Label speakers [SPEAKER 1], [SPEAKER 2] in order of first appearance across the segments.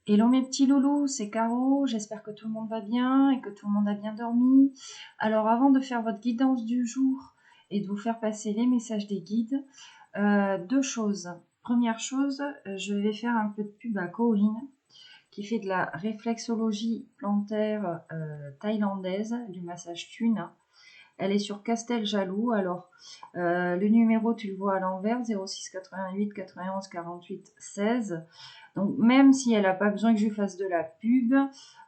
[SPEAKER 1] Hello mes petits loulous, c'est Caro, j'espère que tout le monde va bien et que tout le monde a bien dormi. Alors avant de faire votre guidance du jour et de vous faire passer les messages des guides, deux choses. Première chose, je vais faire un peu de pub à Corinne qui fait de la réflexologie plantaire thaïlandaise, du massage thune. Elle est sur Casteljaloux. Alors, le numéro, tu le vois à l'envers, 06 88 91 48 16. Donc, même si elle n'a pas besoin que je lui fasse de la pub,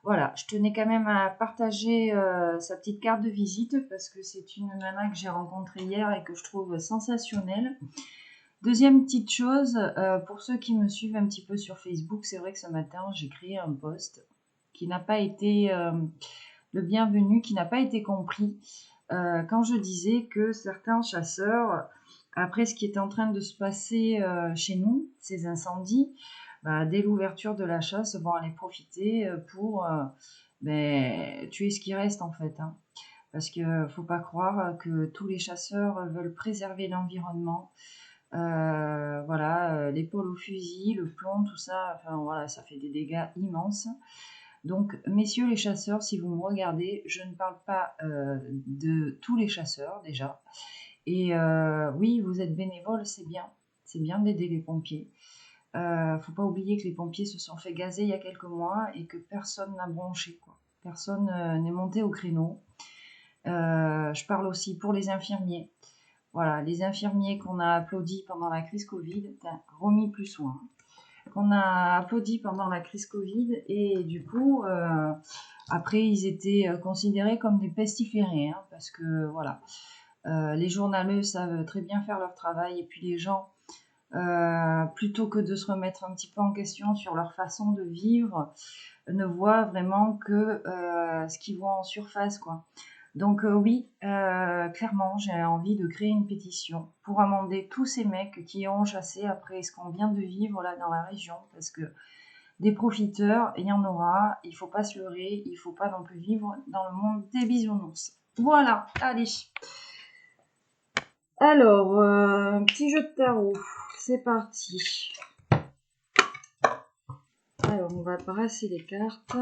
[SPEAKER 1] voilà, je tenais quand même à partager sa petite carte de visite parce que c'est une nana que j'ai rencontrée hier et que je trouve sensationnelle. Deuxième petite chose, pour ceux qui me suivent un petit peu sur Facebook, c'est vrai que ce matin, j'ai créé un post qui n'a pas été le bienvenu, qui n'a pas été compris quand je disais que certains chasseurs, après ce qui est en train de se passer chez nous, ces incendies, dès l'ouverture de la chasse, vont aller profiter pour tuer ce qui reste en fait. Hein. Parce qu'il ne faut pas croire que tous les chasseurs veulent préserver l'environnement. Voilà, l'épaule au fusil, le plomb, tout ça, enfin voilà, ça fait des dégâts immenses. Donc, messieurs les chasseurs, si vous me regardez, je ne parle pas de tous les chasseurs déjà. Et oui, vous êtes bénévole, c'est bien d'aider les pompiers. Faut pas oublier que les pompiers se sont fait gazer il y a quelques mois et que personne n'a bronché, quoi. Personne n'est monté au créneau. Je parle aussi pour les infirmiers. Voilà, les infirmiers qu'on a applaudis pendant la crise Covid, remis plus soin. Qu'on a applaudi pendant la crise Covid et du coup, après, ils étaient considérés comme des pestiférés, hein, parce que voilà, les journaleux savent très bien faire leur travail et puis les gens, plutôt que de se remettre un petit peu en question sur leur façon de vivre, ne voient vraiment que ce qu'ils voient en surface, quoi. Donc oui, clairement, j'ai envie de créer une pétition pour amender tous ces mecs qui ont chassé après ce qu'on vient de vivre là dans la région, parce que des profiteurs, il y en aura, il faut pas se leurrer, il faut pas non plus vivre dans le monde des bisounours. Voilà, allez. Alors, un petit jeu de tarot, c'est parti. Alors, on va brasser les cartes.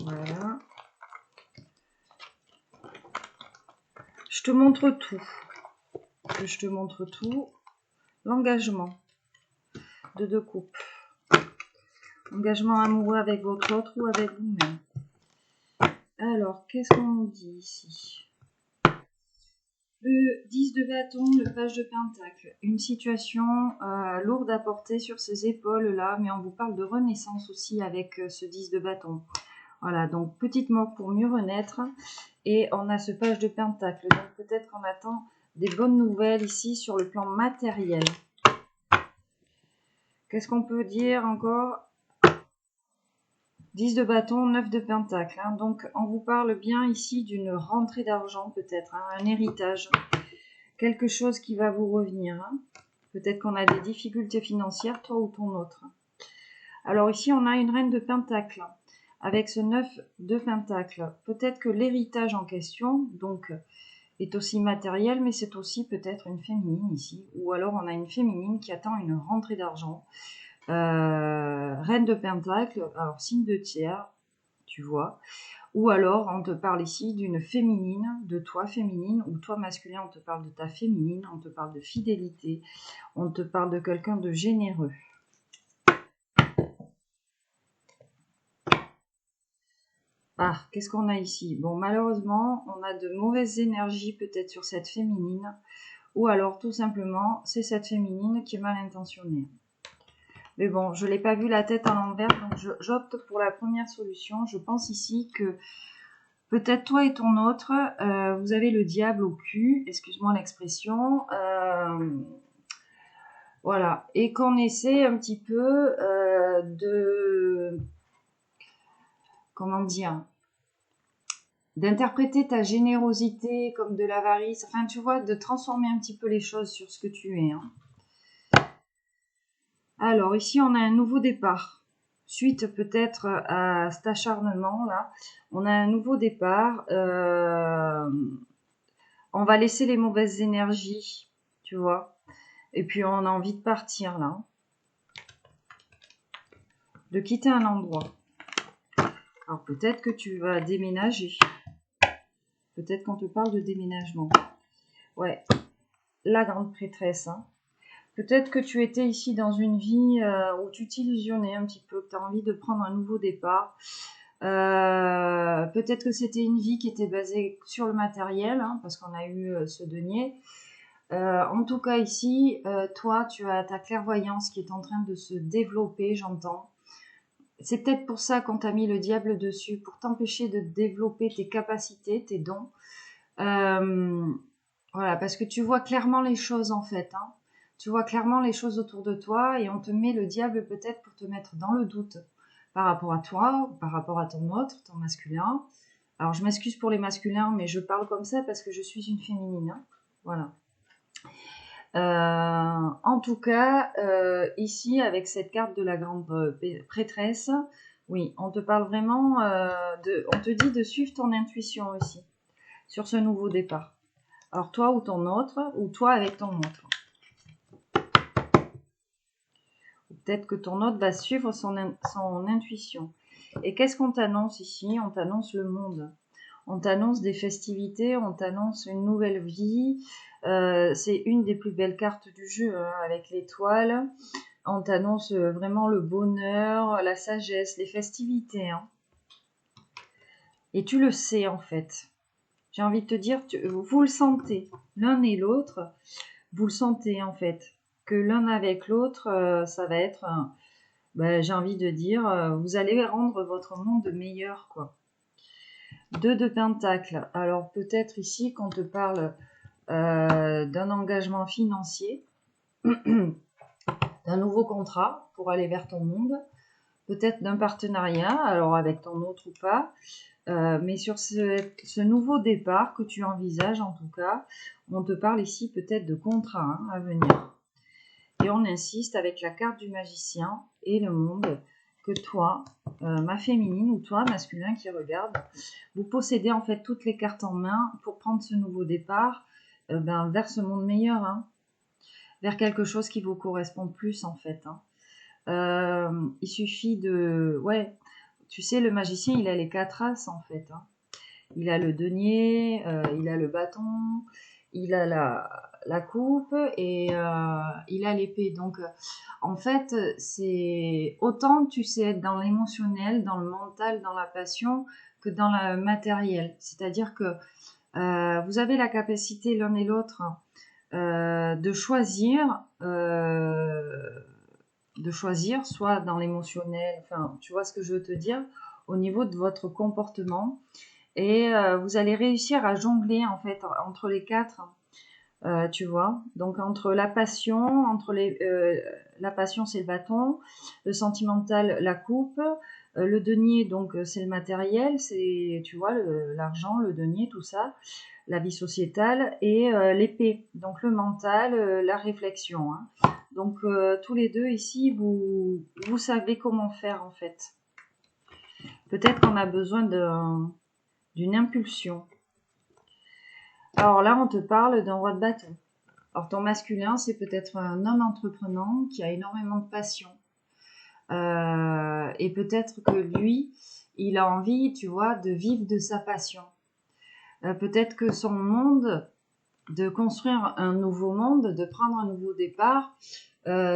[SPEAKER 1] Voilà. Je te montre tout. Je te montre tout. L'engagement de deux coupes. Engagement amoureux avec votre autre ou avec vous-même. Alors, qu'est-ce qu'on nous dit ici? Le 10 de bâton, le page de pentacle. Une situation lourde à porter sur ses épaules-là, mais on vous parle de renaissance aussi avec ce 10 de bâton. Voilà, donc petite mort pour mieux renaître. Et on a ce page de pentacle. Donc peut-être qu'on attend des bonnes nouvelles ici sur le plan matériel. Qu'est-ce qu'on peut dire encore? 10 de bâton, 9 de pentacle. Hein. Donc on vous parle bien ici d'une rentrée d'argent peut-être, hein, un héritage. Quelque chose qui va vous revenir. Hein. Peut-être qu'on a des difficultés financières, toi ou ton autre. Alors ici, on a une reine de pentacle. Avec ce 9 de pentacle. Peut-être que l'héritage en question, donc, est aussi matériel, mais c'est aussi peut-être une féminine ici. Ou alors on a une féminine qui attend une rentrée d'argent. Reine de pentacle, alors signe de tiers, tu vois. Ou alors, on te parle ici d'une féminine, de toi féminine, ou toi masculin, on te parle de ta féminine, on te parle de fidélité, on te parle de quelqu'un de généreux. Ah, qu'est-ce qu'on a ici? Bon, malheureusement, on a de mauvaises énergies peut-être sur cette féminine, ou alors tout simplement, c'est cette féminine qui est mal intentionnée. Mais bon, je ne l'ai pas vu la tête à l'envers, donc j'opte pour la première solution. Je pense ici que peut-être toi et ton autre, vous avez le diable au cul, excuse-moi l'expression, voilà, et qu'on essaie un petit peu comment dire, d'interpréter ta générosité comme de l'avarice, enfin tu vois, de transformer un petit peu les choses sur ce que tu es. Hein. Alors ici, on a un nouveau départ. Suite peut-être à cet acharnement là, on a un nouveau départ. On va laisser les mauvaises énergies, tu vois. Et puis on a envie de partir là. de quitter un endroit. Alors peut-être que tu vas déménager. Peut-être qu'on te parle de déménagement. Ouais, la grande prêtresse. Hein. Peut-être que tu étais ici dans une vie où tu t'illusionnais un petit peu, que tu as envie de prendre un nouveau départ. Peut-être que c'était une vie qui était basée sur le matériel, hein, parce qu'on a eu ce denier. En tout cas ici, toi, tu as ta clairvoyance qui est en train de se développer, j'entends. C'est peut-être pour ça qu'on t'a mis le diable dessus, pour t'empêcher de développer tes capacités, tes dons. Voilà, parce que tu vois clairement les choses en fait. Hein. Tu vois clairement les choses autour de toi et on te met le diable peut-être pour te mettre dans le doute par rapport à toi ou par rapport à ton autre, ton masculin. Alors je m'excuse pour les masculins, mais je parle comme ça parce que je suis une féminine. Hein. Voilà. En tout cas, ici, avec cette carte de la grande prêtresse, oui, on te parle vraiment on te dit de suivre ton intuition aussi, sur ce nouveau départ. Alors, toi ou ton autre, ou toi avec ton autre. Peut-être que ton autre va suivre son intuition. Et qu'est-ce qu'on t'annonce ici? On t'annonce le monde. On t'annonce des festivités, on t'annonce une nouvelle vie. C'est une des plus belles cartes du jeu, hein, avec l'étoile. On t'annonce vraiment le bonheur, la sagesse, les festivités. Hein. Et tu le sais en fait. J'ai envie de te dire, vous le sentez, l'un et l'autre, vous le sentez en fait. Que l'un avec l'autre, ça va être, j'ai envie de dire, vous allez rendre votre monde meilleur, quoi. 2 de Pentacles. Alors peut-être ici qu'on te parle d'un engagement financier, d'un nouveau contrat pour aller vers ton monde, peut-être d'un partenariat, alors avec ton autre ou pas, mais sur ce nouveau départ que tu envisages en tout cas, on te parle ici peut-être de contrat hein, à venir. Et on insiste avec la carte du magicien et le monde que toi, ma féminine ou toi, masculin qui regarde, vous possédez en fait toutes les cartes en main pour prendre ce nouveau départ vers ce monde meilleur, hein, vers quelque chose qui vous correspond plus en fait. Hein. Il suffit de... Ouais, tu sais, le magicien, il a les 4 as en fait. Hein. Il a le denier, il a le bâton, il a la coupe et il a l'épée. Donc, en fait, c'est autant tu sais être dans l'émotionnel, dans le mental, dans la passion que dans le matériel. C'est-à-dire que vous avez la capacité l'un et l'autre de choisir soit dans l'émotionnel, enfin, tu vois ce que je veux te dire, au niveau de votre comportement. Et vous allez réussir à jongler en fait entre les 4, tu vois. Donc entre la passion, la passion c'est le bâton, le sentimental la coupe, le denier donc c'est le matériel, c'est tu vois l'argent, le denier, tout ça, la vie sociétale et l'épée, donc le mental, la réflexion. Hein. Donc tous les deux ici vous savez comment faire en fait. Peut-être qu'on a besoin d'une impulsion. Alors là, on te parle d'un roi de bâton. Alors ton masculin, c'est peut-être un homme entreprenant qui a énormément de passion. Et peut-être que lui, il a envie, tu vois, de vivre de sa passion. Peut-être que son monde, de construire un nouveau monde, de prendre un nouveau départ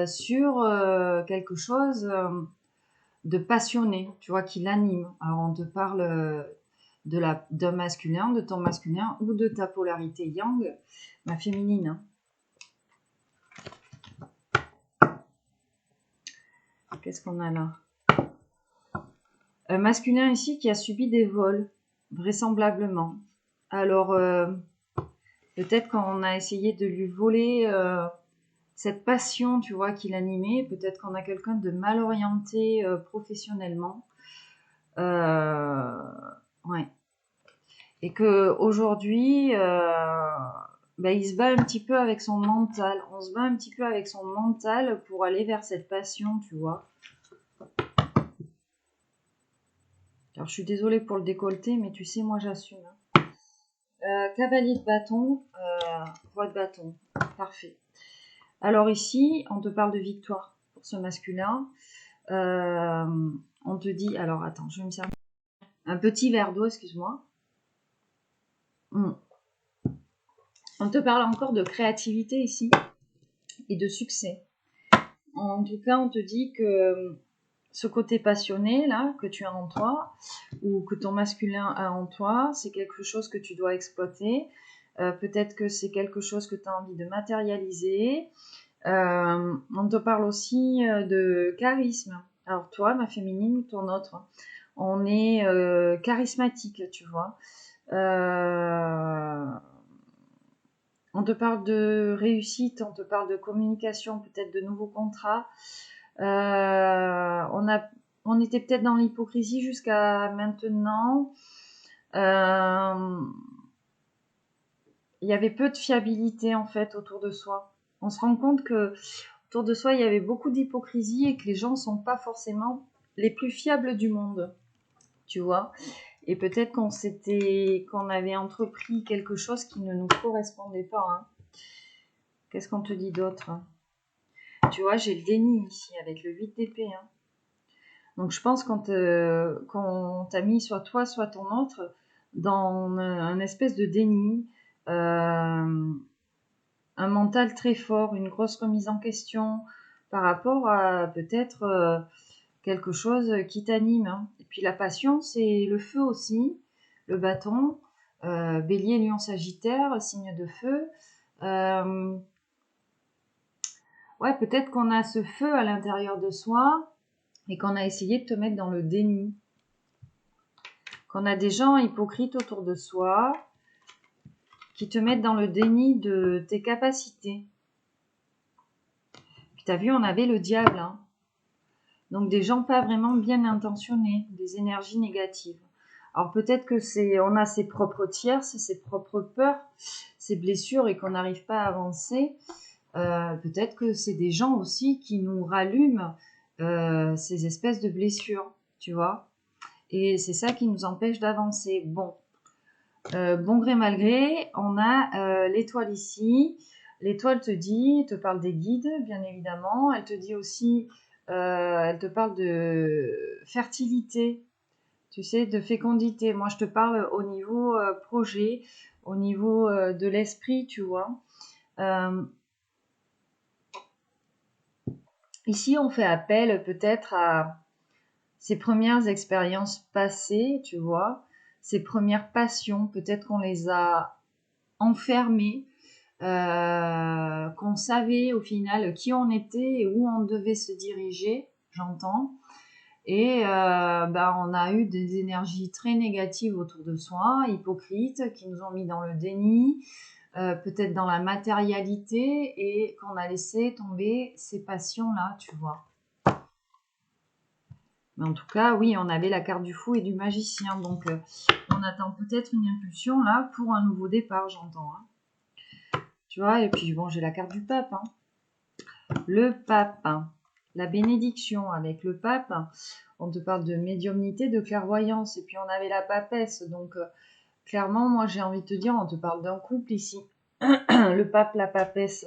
[SPEAKER 1] sur quelque chose de passionné, tu vois, qui l'anime. Alors on te parle d'un masculin, de ton masculin ou de ta polarité yang, ma féminine. Hein. Qu'est-ce qu'on a là? Un masculin ici qui a subi des vols, vraisemblablement. Alors, peut-être qu'on a essayé de lui voler cette passion, tu vois, qui l'animait. Peut-être qu'on a quelqu'un de mal orienté professionnellement. Ouais. Et qu'aujourd'hui, il se bat un petit peu avec son mental. On se bat un petit peu avec son mental pour aller vers cette passion, tu vois. Alors, je suis désolée pour le décolleté, mais tu sais, moi, j'assume. Cavalier de bâton, roi de bâton. Parfait. Alors ici, on te parle de victoire pour ce masculin. On te dit, alors attends, je vais me servir un petit verre d'eau, excuse-moi. On te parle encore de créativité ici et de succès. En tout cas, on te dit que ce côté passionné là que tu as en toi ou que ton masculin a en toi, c'est quelque chose que tu dois exploiter. Peut-être que c'est quelque chose que tu as envie de matérialiser. On te parle aussi de charisme. Alors toi, ma féminine ou ton autre, on est charismatique, tu vois. On te parle de réussite, on te parle de communication, peut-être de nouveaux contrats. On était peut-être dans l'hypocrisie jusqu'à maintenant. Il y avait peu de fiabilité en fait autour de soi. On se rend compte que autour de soi, il y avait beaucoup d'hypocrisie et que les gens ne sont pas forcément les plus fiables du monde, tu vois. Et peut-être qu'on avait entrepris quelque chose qui ne nous correspondait pas. Hein. Qu'est-ce qu'on te dit d'autre? Tu vois, j'ai le déni ici avec le 8 d'épée. Hein. Donc je pense qu'on t'a mis soit toi, soit ton autre dans un espèce de déni, un mental très fort, une grosse remise en question par rapport à peut-être quelque chose qui t'anime. Hein. Et puis la passion, c'est le feu aussi, le bâton, bélier, lion, sagittaire, signe de feu. Ouais, peut-être qu'on a ce feu à l'intérieur de soi et qu'on a essayé de te mettre dans le déni. Qu'on a des gens hypocrites autour de soi qui te mettent dans le déni de tes capacités. Puis t'as vu, on avait le diable. Hein. Donc des gens pas vraiment bien intentionnés, des énergies négatives. Alors peut-être que on a ses propres tierces, ses propres peurs, ses blessures et qu'on n'arrive pas à avancer. Peut-être que c'est des gens aussi qui nous rallument ces espèces de blessures, tu vois. Et c'est ça qui nous empêche d'avancer. Bon, bon gré mal gré, on a l'étoile ici. L'étoile te parle des guides, bien évidemment. Elle te dit aussi, elle te parle de fertilité, tu sais, de fécondité. Moi, je te parle au niveau projet, au niveau de l'esprit, tu vois. Ici, on fait appel peut-être à ses premières expériences passées, tu vois, ses premières passions. Peut-être qu'on les a enfermées, qu'on savait au final qui on était et où on devait se diriger, j'entends. Et on a eu des énergies très négatives autour de soi, hypocrites, qui nous ont mis dans le déni, peut-être dans la matérialité et qu'on a laissé tomber ces passions-là, tu vois. Mais en tout cas, oui, on avait la carte du fou et du magicien. Donc, on attend peut-être une impulsion là pour un nouveau départ, j'entends. Hein. Tu vois, et puis bon, j'ai la carte du pape. Hein. Le pape, hein. La bénédiction avec le pape. On te parle de médiumnité, de clairvoyance. Et puis, on avait la papesse. Donc, clairement, moi, j'ai envie de te dire, on te parle d'un couple ici. Le pape, la papesse,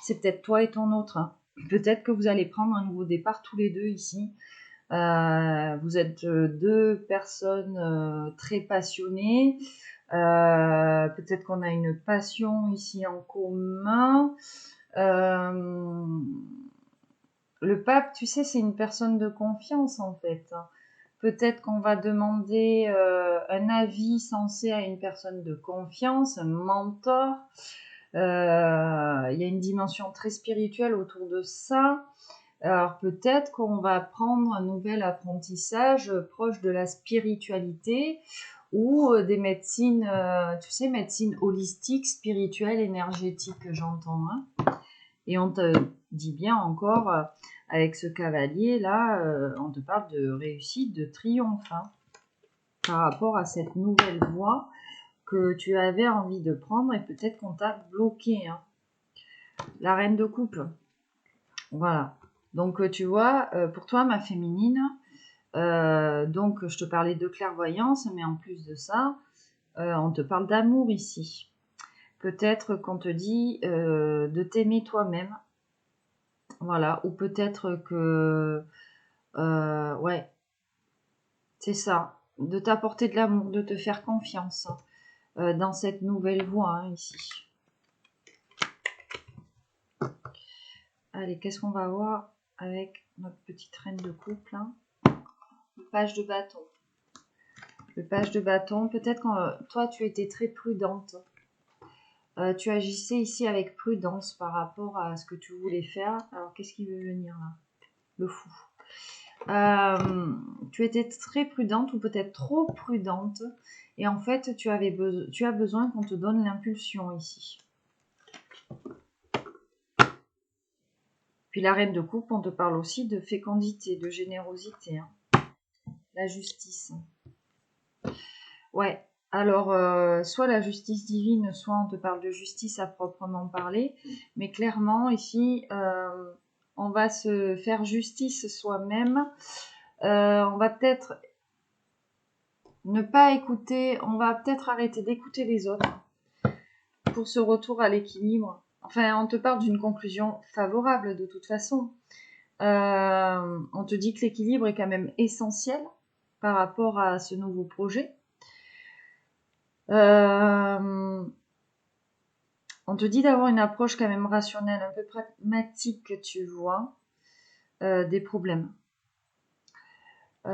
[SPEAKER 1] c'est peut-être toi et ton autre. Hein. Peut-être que vous allez prendre un nouveau départ tous les deux ici. Vous êtes deux personnes très passionnées. Peut-être qu'on a une passion ici en commun. Le pape, tu sais, c'est une personne de confiance en fait. Peut-être qu'on va demander un avis sensé à une personne de confiance, un mentor. Il y a une dimension très spirituelle autour de ça. Alors peut-être qu'on va apprendre un nouvel apprentissage proche de la spiritualité ou des médecines, tu sais, médecine holistique, spirituelle, énergétique, j'entends. Hein. Et on te dit bien encore, avec ce cavalier là, on te parle de réussite, de triomphe hein, par rapport à cette nouvelle voie que tu avais envie de prendre et peut-être qu'on t'a bloqué. Hein. La reine de coupe. Voilà. Donc, tu vois, pour toi, ma féminine, donc je te parlais de clairvoyance, mais en plus de ça, on te parle d'amour ici. Peut-être qu'on te dit de t'aimer toi-même. Voilà. Ou peut-être que Ouais, c'est ça. De t'apporter de l'amour, de te faire confiance dans cette nouvelle voie hein, ici. Allez, qu'est-ce qu'on va voir avec notre petite reine de couple hein. Le page de bâton. Le page de bâton, peut-être que toi, tu étais très prudente. Tu agissais ici avec prudence par rapport à ce que tu voulais faire. Alors, qu'est-ce qui veut venir là? Le fou. Tu étais très prudente ou peut-être trop prudente. Et en fait, tu as besoin qu'on te donne l'impulsion ici. Puis la reine de coupe, on te parle aussi de fécondité, de générosité. Hein. La justice. Ouais. Alors, soit la justice divine, soit on te parle de justice à proprement parler. Mais clairement, ici, on va se faire justice soi-même. On va peut-être ne pas écouter, on va peut-être arrêter d'écouter les autres pour ce retour à l'équilibre. Enfin, on te parle d'une conclusion favorable de toute façon. On te dit que l'équilibre est quand même essentiel par rapport à ce nouveau projet. On te dit d'avoir une approche quand même rationnelle, un peu pragmatique, tu vois, des problèmes. De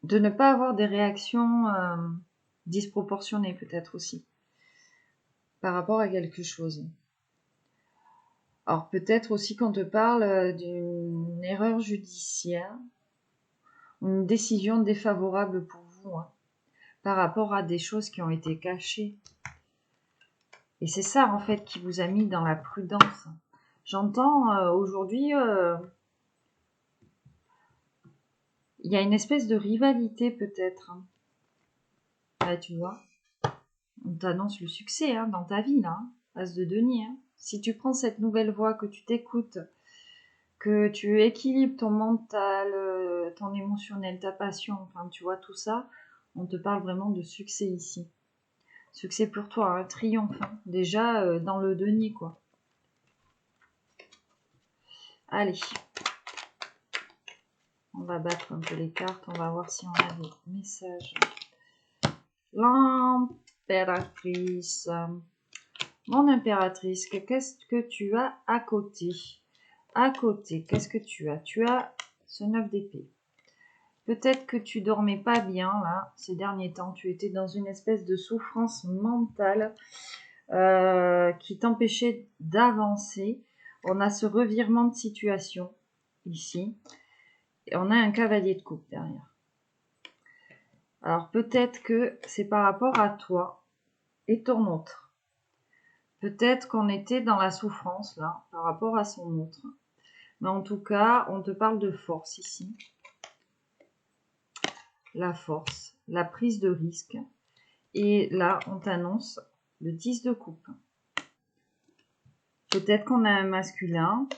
[SPEAKER 1] ne pas avoir des réactions disproportionnées peut-être aussi par rapport à quelque chose. Alors peut-être aussi qu'on te parle d'une erreur judiciaire, une décision défavorable pour vous hein, par rapport à des choses qui ont été cachées. Et c'est ça en fait qui vous a mis dans la prudence. J'entends aujourd'hui, il y a une espèce de rivalité peut-être. Hein. Là, tu vois, on t'annonce le succès hein, dans ta vie là, hein, As de denier. Hein. Si tu prends cette nouvelle voie, que tu t'écoutes, que tu équilibres ton mental, ton émotionnel, ta passion, enfin tu vois tout ça, on te parle vraiment de succès ici. Succès pour toi, un triomphe, hein. Déjà dans le denier quoi. Allez, on va battre un peu les cartes, on va voir si on a des messages. L'impératrice. Mon impératrice, qu'est-ce que tu as à côté? À côté, qu'est-ce que tu as? Tu as ce 9 d'épée. Peut-être que tu dormais pas bien là ces derniers temps. Tu étais dans une espèce de souffrance mentale qui t'empêchait d'avancer. On a ce revirement de situation ici. Et on a un cavalier de coupe derrière. Alors peut-être que c'est par rapport à toi et ton autre. Peut-être qu'on était dans la souffrance là par rapport à son autre. Mais en tout cas, on te parle de force ici. La force, la prise de risque. Et là, on t'annonce le 10 de coupe. Peut-être qu'on a un masculin,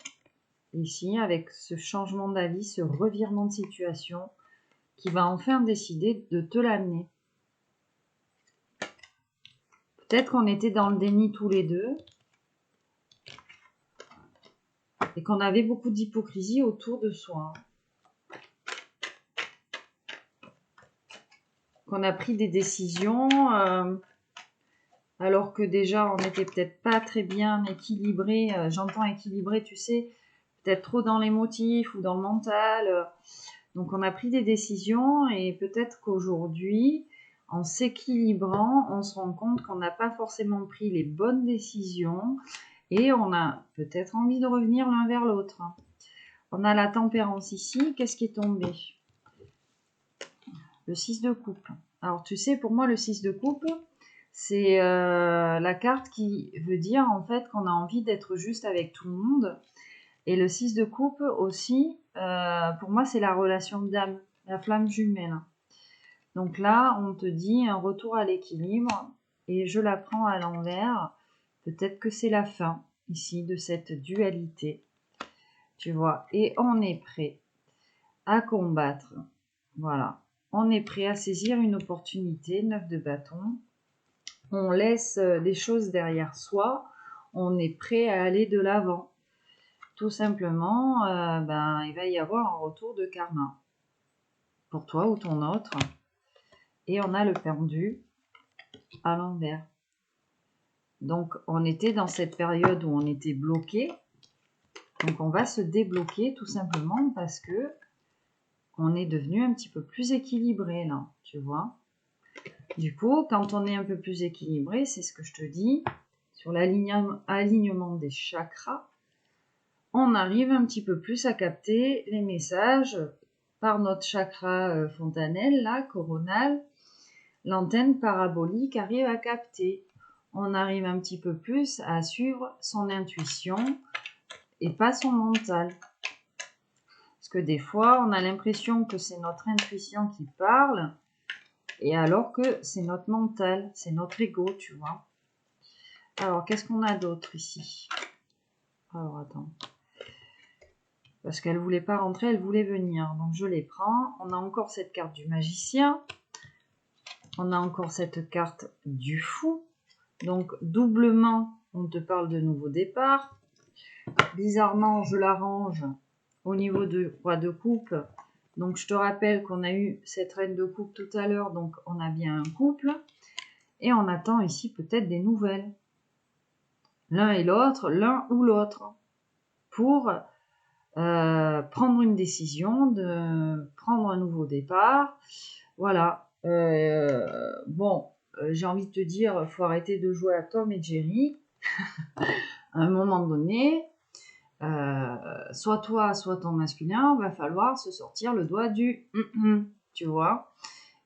[SPEAKER 1] ici, avec ce changement d'avis, ce revirement de situation, qui va enfin décider de te l'amener. Peut-être qu'on était dans le déni tous les deux, et qu'on avait beaucoup d'hypocrisie autour de soi. Qu'on a pris des décisions... alors que déjà on n'était peut-être pas très bien équilibré, j'entends équilibré, tu sais, peut-être trop dans l'émotif ou dans le mental, donc on a pris des décisions et peut-être qu'aujourd'hui, en s'équilibrant, on se rend compte qu'on n'a pas forcément pris les bonnes décisions et on a peut-être envie de revenir l'un vers l'autre. On a la tempérance ici, qu'est-ce qui est tombé? Le 6 de coupe. Alors tu sais, pour moi le 6 de coupe, c'est la carte qui veut dire en fait qu'on a envie d'être juste avec tout le monde. Et le 6 de coupe aussi, pour moi, c'est la relation d'âme, la flamme jumelle. Donc là, on te dit un retour à l'équilibre et je la prends à l'envers. Peut-être que c'est la fin ici de cette dualité. Tu vois, et on est prêt à combattre. Voilà, on est prêt à saisir une opportunité, 9 de bâton. On laisse les choses derrière soi, on est prêt à aller de l'avant. tout simplement, il va y avoir un retour de karma pour toi ou ton autre. Et on a le pendu à l'envers. Donc, on était dans cette période où on était bloqué. Donc, on va se débloquer tout simplement parce que on est devenu un petit peu plus équilibré là, tu vois. Du coup, quand on est un peu plus équilibré, c'est ce que je te dis, sur l'alignement des chakras, on arrive un petit peu plus à capter les messages par notre chakra fontanelle, là, coronal. L'antenne parabolique arrive à capter. On arrive un petit peu plus à suivre son intuition et pas son mental. Parce que des fois, on a l'impression que c'est notre intuition qui parle, et alors que c'est notre mental, c'est notre ego, tu vois. Alors, qu'est-ce qu'on a d'autre ici? Alors, attends. Parce qu'elle ne voulait pas rentrer, elle voulait venir. Donc, je les prends. On a encore cette carte du magicien. On a encore cette carte du fou. Donc, doublement, on te parle de nouveau départ. Bizarrement, je l'arrange au niveau de roi de coupe. Donc, je te rappelle qu'on a eu cette reine de coupe tout à l'heure. Donc, on a bien un couple. Et on attend ici peut-être des nouvelles. L'un et l'autre, l'un ou l'autre. Pour prendre une décision, de prendre un nouveau départ. Voilà. J'ai envie de te dire, faut arrêter de jouer à Tom et Jerry. À un moment donné, soit toi, soit ton masculin, va falloir se sortir le doigt du tu vois,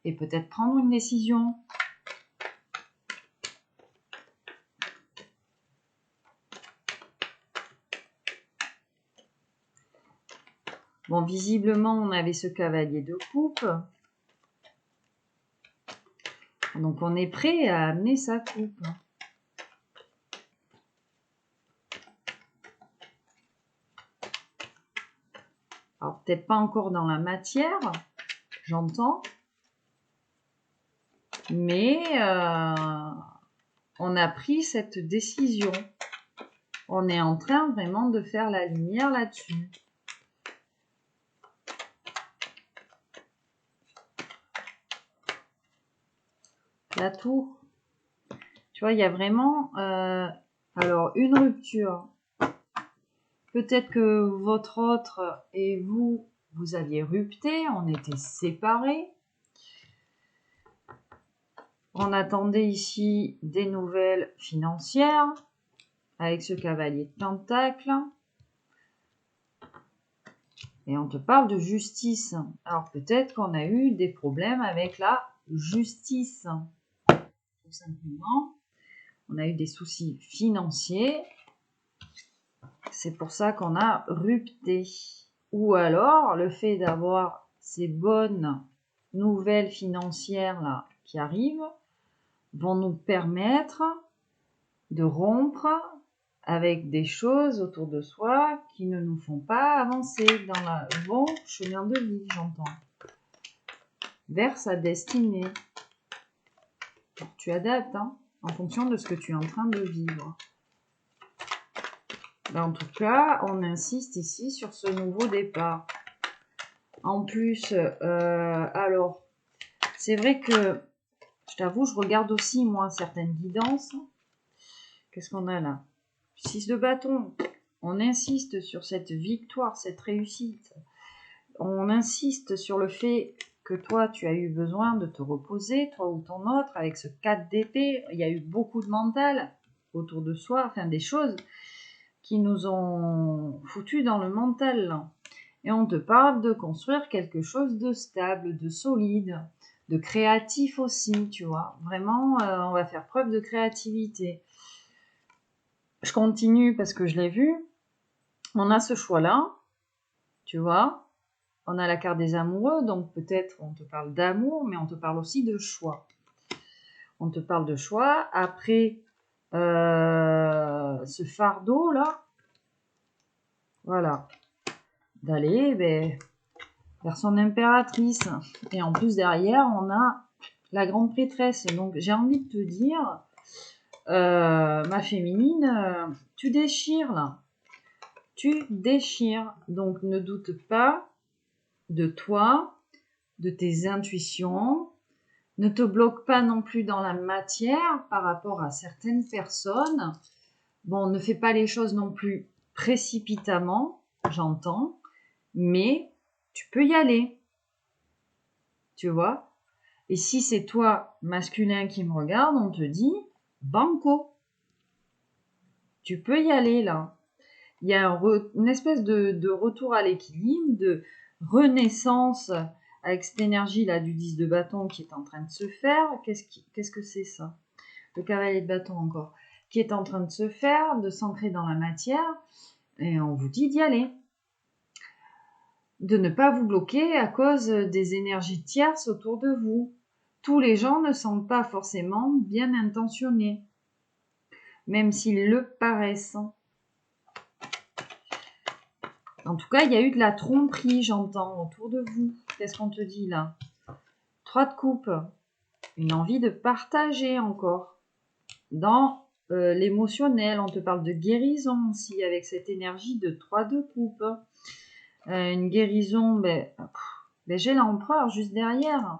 [SPEAKER 1] et peut-être prendre une décision. Bon, visiblement, on avait ce cavalier de coupe. Donc, on est prêt à amener sa coupe. Alors, peut-être pas encore dans la matière, j'entends. Mais on a pris cette décision. On est en train vraiment de faire la lumière là-dessus. La tour. Tu vois, il y a vraiment alors une rupture. Peut-être que votre autre et vous, vous aviez rupté, on était séparés. On attendait ici des nouvelles financières avec ce cavalier de pentacle. Et on te parle de justice. Alors peut-être qu'on a eu des problèmes avec la justice. Tout simplement, on a eu des soucis financiers. C'est pour ça qu'on a rupté. Ou alors, le fait d'avoir ces bonnes nouvelles financières là qui arrivent vont nous permettre de rompre avec des choses autour de soi qui ne nous font pas avancer dans le bon chemin de vie, j'entends. Vers sa destinée. Alors, tu adaptes en fonction de ce que tu es en train de vivre. En tout cas, on insiste ici sur ce nouveau départ. En plus, alors, c'est vrai que, je t'avoue, je regarde aussi, moi, certaines guidances. Qu'est-ce qu'on a là? 6 de bâton. On insiste sur cette victoire, cette réussite. On insiste sur le fait que toi, tu as eu besoin de te reposer, toi ou ton autre, avec ce 4 d'épée. Il y a eu beaucoup de mental autour de soi, enfin des choses qui nous ont foutus dans le mental. Là. Et on te parle de construire quelque chose de stable, de solide, de créatif aussi, tu vois. Vraiment, on va faire preuve de créativité. Je continue parce que je l'ai vu. On a ce choix-là, tu vois. On a la carte des amoureux, donc peut-être on te parle d'amour, mais on te parle aussi de choix. On te parle de choix. Après, ce fardeau-là, voilà, d'aller vers son impératrice. Et en plus, derrière, on a la grande prêtresse. Et donc, j'ai envie de te dire, ma féminine, tu déchires là. tu déchires. Donc, ne doute pas de toi, de tes intuitions. Ne te bloque pas non plus dans la matière par rapport à certaines personnes. Bon, ne fais pas les choses non plus précipitamment, j'entends, mais tu peux y aller, tu vois. Et si c'est toi, masculin, qui me regarde, on te dit banco. Tu peux y aller là. Il y a une espèce de retour à l'équilibre, de renaissance avec cette énergie là du 10 de bâton qui est en train de se faire. Qu'est-ce que c'est ça? Le cavalier de bâton encore. Qui est en train de se faire, de s'ancrer dans la matière. Et on vous dit d'y aller. De ne pas vous bloquer à cause des énergies tierces autour de vous. Tous les gens ne sont pas forcément bien intentionnés, même s'ils le paraissent. En tout cas, il y a eu de la tromperie, j'entends, autour de vous. Qu'est-ce qu'on te dit là? 3 de coupe. Une envie de partager encore. Dans l'émotionnel, on te parle de guérison aussi, avec cette énergie de 3 de coupe. Une guérison, j'ai l'empereur juste derrière.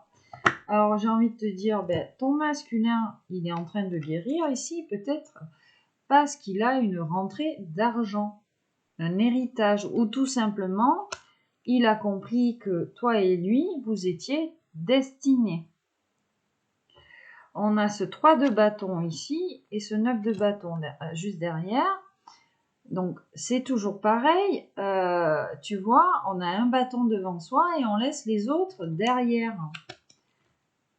[SPEAKER 1] Alors, j'ai envie de te dire, ton masculin, il est en train de guérir ici, peut-être parce qu'il a une rentrée d'argent, un héritage, ou tout simplement, il a compris que toi et lui, vous étiez destinés. On a ce 3 de bâton ici et ce 9 de bâton juste derrière. Donc, c'est toujours pareil. Tu vois, on a un bâton devant soi et on laisse les autres derrière.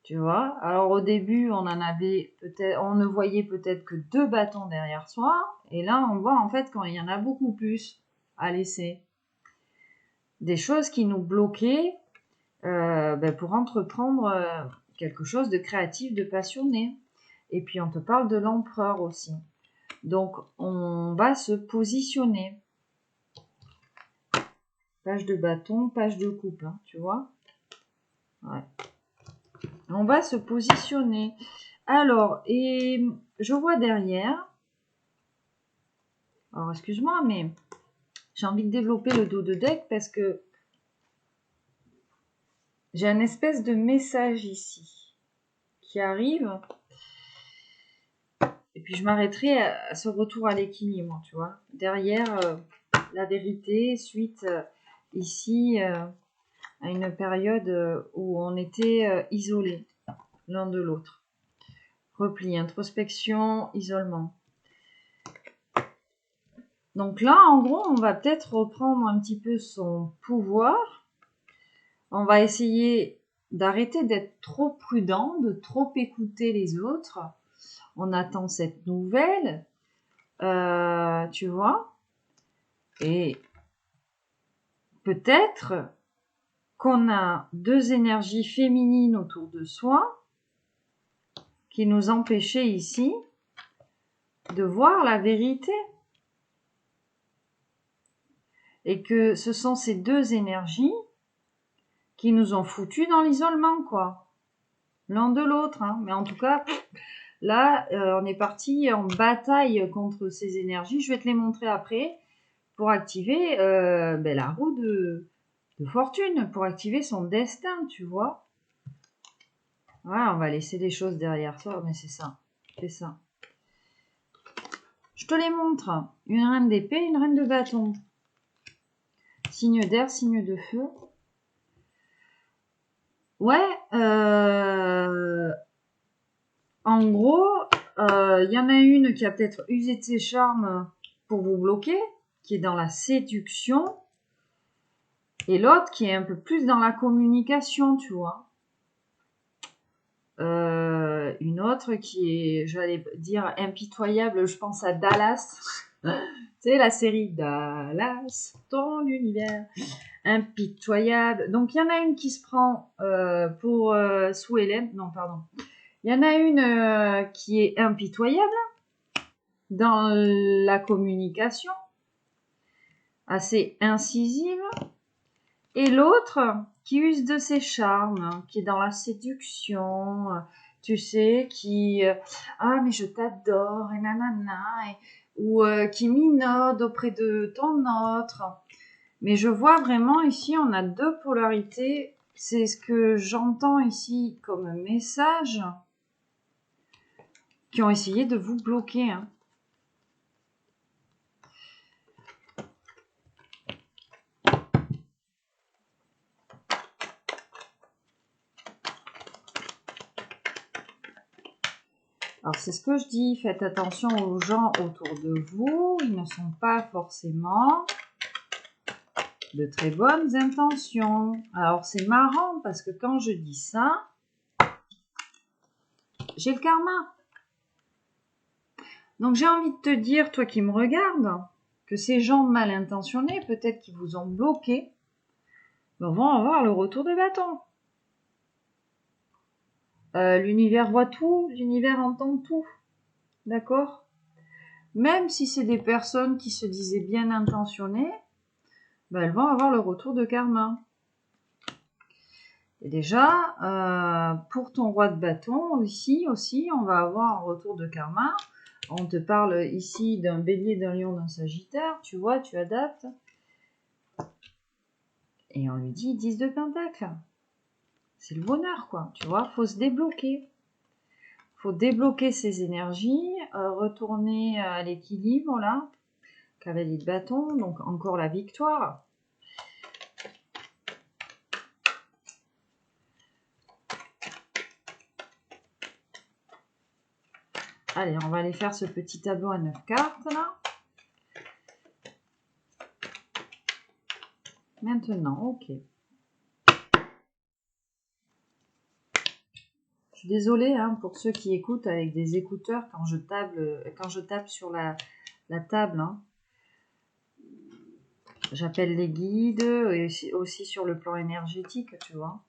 [SPEAKER 1] Tu vois, alors au début, on ne voyait peut-être que 2 bâtons derrière soi. Et là, on voit en fait quand il y en a beaucoup plus à laisser. Des choses qui nous bloquaient pour entreprendre quelque chose de créatif, de passionné. Et puis, on te parle de l'empereur aussi. Donc, on va se positionner. Page de bâton, page de coupe, hein, tu vois. Ouais. On va se positionner. Alors, et je vois derrière. Alors, excuse-moi, mais j'ai envie de développer le dos de deck parce que j'ai un espèce de message ici qui arrive. Et puis, je m'arrêterai à ce retour à l'équilibre, tu vois. Derrière, la vérité, suite ici à une période où on était isolés l'un de l'autre. Repli, introspection, isolement. Donc là, en gros, on va peut-être reprendre un petit peu son pouvoir. On va essayer d'arrêter d'être trop prudent, de trop écouter les autres. On attend cette nouvelle, tu vois. Et peut-être qu'on a 2 énergies féminines autour de soi qui nous empêchaient ici de voir la vérité. Et que ce sont ces 2 énergies qui nous ont foutus dans l'isolement, quoi. L'un de l'autre, hein. Mais en tout cas, là, on est parti en bataille contre ces énergies. Je vais te les montrer après pour activer la roue de fortune, pour activer son destin, tu vois. Voilà, on va laisser les choses derrière soi, mais c'est ça. C'est ça. Je te les montre. Une reine d'épée, une reine de bâton. Signe d'air, signe de feu. Ouais, en gros, il y en a une qui a peut-être usé de ses charmes pour vous bloquer, qui est dans la séduction, et l'autre qui est un peu plus dans la communication, tu vois. Une autre qui est, j'allais dire, impitoyable, je pense à Dallas. Tu sais, la série Dallas, ton univers. Impitoyable. Donc, il y en a une qui se prend pour Sue Ellen. Non, pardon. Il y en a une qui est impitoyable dans la communication, assez incisive. Et l'autre qui use de ses charmes, qui est dans la séduction, tu sais, qui ah mais je t'adore et nanana, ou qui minaude auprès de ton autre. Mais je vois vraiment ici, on a deux polarités. C'est ce que j'entends ici comme message qui ont essayé de vous bloquer. Hein. Alors, c'est ce que je dis, faites attention aux gens autour de vous. Ils ne sont pas forcément de très bonnes intentions. Alors, c'est marrant parce que quand je dis ça, j'ai le karma. Donc, j'ai envie de te dire, toi qui me regardes, que ces gens mal intentionnés, peut-être qui vous ont bloqué, vont avoir le retour de bâton. L'univers voit tout, l'univers entend tout. D'accord ? Même si c'est des personnes qui se disaient bien intentionnées, elles vont avoir le retour de karma. Et déjà, pour ton roi de bâton, ici aussi, on va avoir un retour de karma. On te parle ici d'un bélier, d'un lion, d'un sagittaire. Tu vois, tu adaptes. Et on lui dit 10 de pentacle. C'est le bonheur, quoi. Tu vois, faut se débloquer. Faut débloquer ses énergies, retourner à l'équilibre, là. Cavalier de bâton, donc encore la victoire. Allez, on va aller faire ce petit tableau à 9 cartes, là. Maintenant, ok. Je suis désolée hein, pour ceux qui écoutent avec des écouteurs quand je tape sur la table. Hein. J'appelle les guides et aussi sur le plan énergétique, tu vois.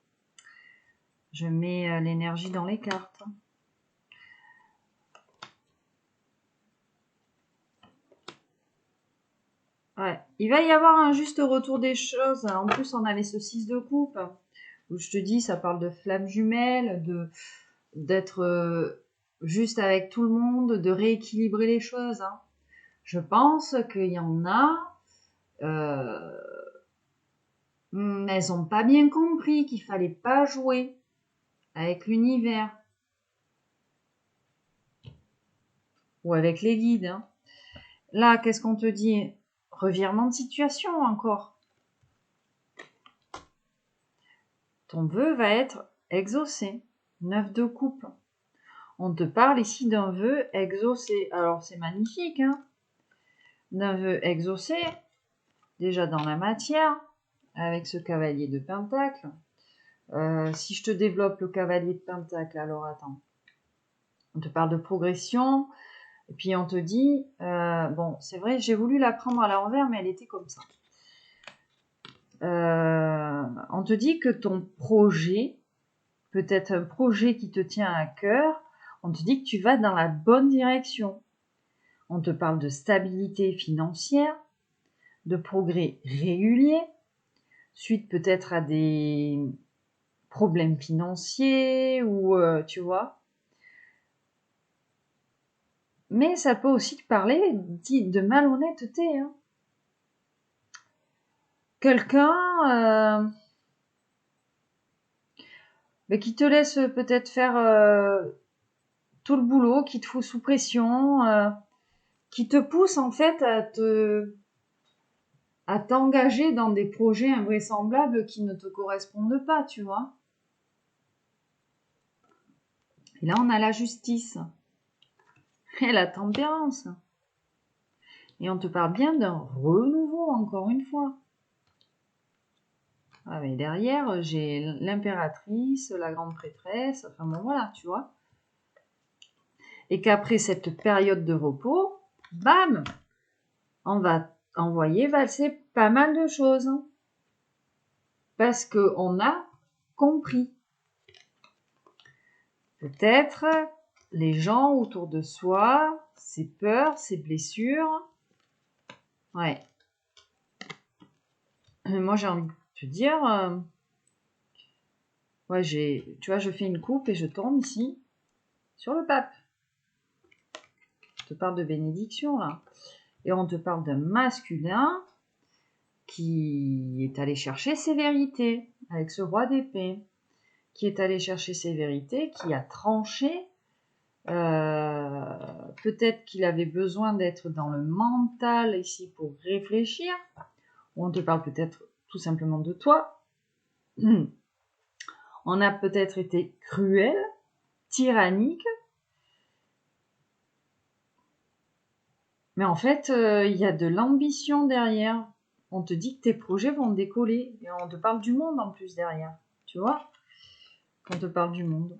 [SPEAKER 1] Je mets l'énergie dans les cartes. Ouais, il va y avoir un juste retour des choses. En plus, on avait ce 6 de coupe où je te dis, ça parle de flammes jumelles, d'être juste avec tout le monde, de rééquilibrer les choses. Hein. Je pense qu'il y en a, elles n'ont pas bien compris qu'il fallait pas jouer avec l'univers ou avec les guides. Hein. Là, qu'est-ce qu'on te dit? Revirement de situation encore. Ton vœu va être exaucé. 9 de coupe. On te parle ici d'un vœu exaucé. Alors, c'est magnifique, hein? D'un vœu exaucé, déjà dans la matière, avec ce cavalier de pentacle. Si je te développe le cavalier de pentacle, alors attends. On te parle de progression, et puis on te dit, bon, c'est vrai, j'ai voulu la prendre à l'envers, mais elle était comme ça. On te dit que ton projet, peut-être un projet qui te tient à cœur, on te dit que tu vas dans la bonne direction. On te parle de stabilité financière, de progrès régulier, suite peut-être à des problèmes financiers ou tu vois. Mais ça peut aussi te parler de malhonnêteté. Hein. Quelqu'un qui te laisse peut-être faire tout le boulot, qui te fout sous pression, qui te pousse en fait à t'engager dans des projets invraisemblables qui ne te correspondent pas, tu vois. Et là, on a la justice et la tempérance. Et on te parle bien d'un renouveau, encore une fois. Ah, mais derrière, j'ai l'impératrice, la grande prêtresse, enfin bon, voilà, tu vois. Et qu'après cette période de repos, bam, on va envoyer valser pas mal de choses. Hein, parce qu'on a compris. Peut-être les gens autour de soi, ses peurs, ses blessures. Ouais. Moi, j'ai envie de te dire, ouais, tu vois, je fais une coupe et je tombe ici sur le pape. te parle de bénédiction là. Et on te parle d'un masculin qui est allé chercher ses vérités avec ce roi d'épée, qui est allé chercher ses vérités, qui a tranché. Peut-être qu'il avait besoin d'être dans le mental ici pour réfléchir. Ou on te parle peut-être tout simplement de toi. On a peut-être été cruel, tyrannique. Mais en fait, il y a de l'ambition derrière. On te dit que tes projets vont décoller. Et on te parle du monde en plus derrière. Tu vois? Quand on te parle du monde.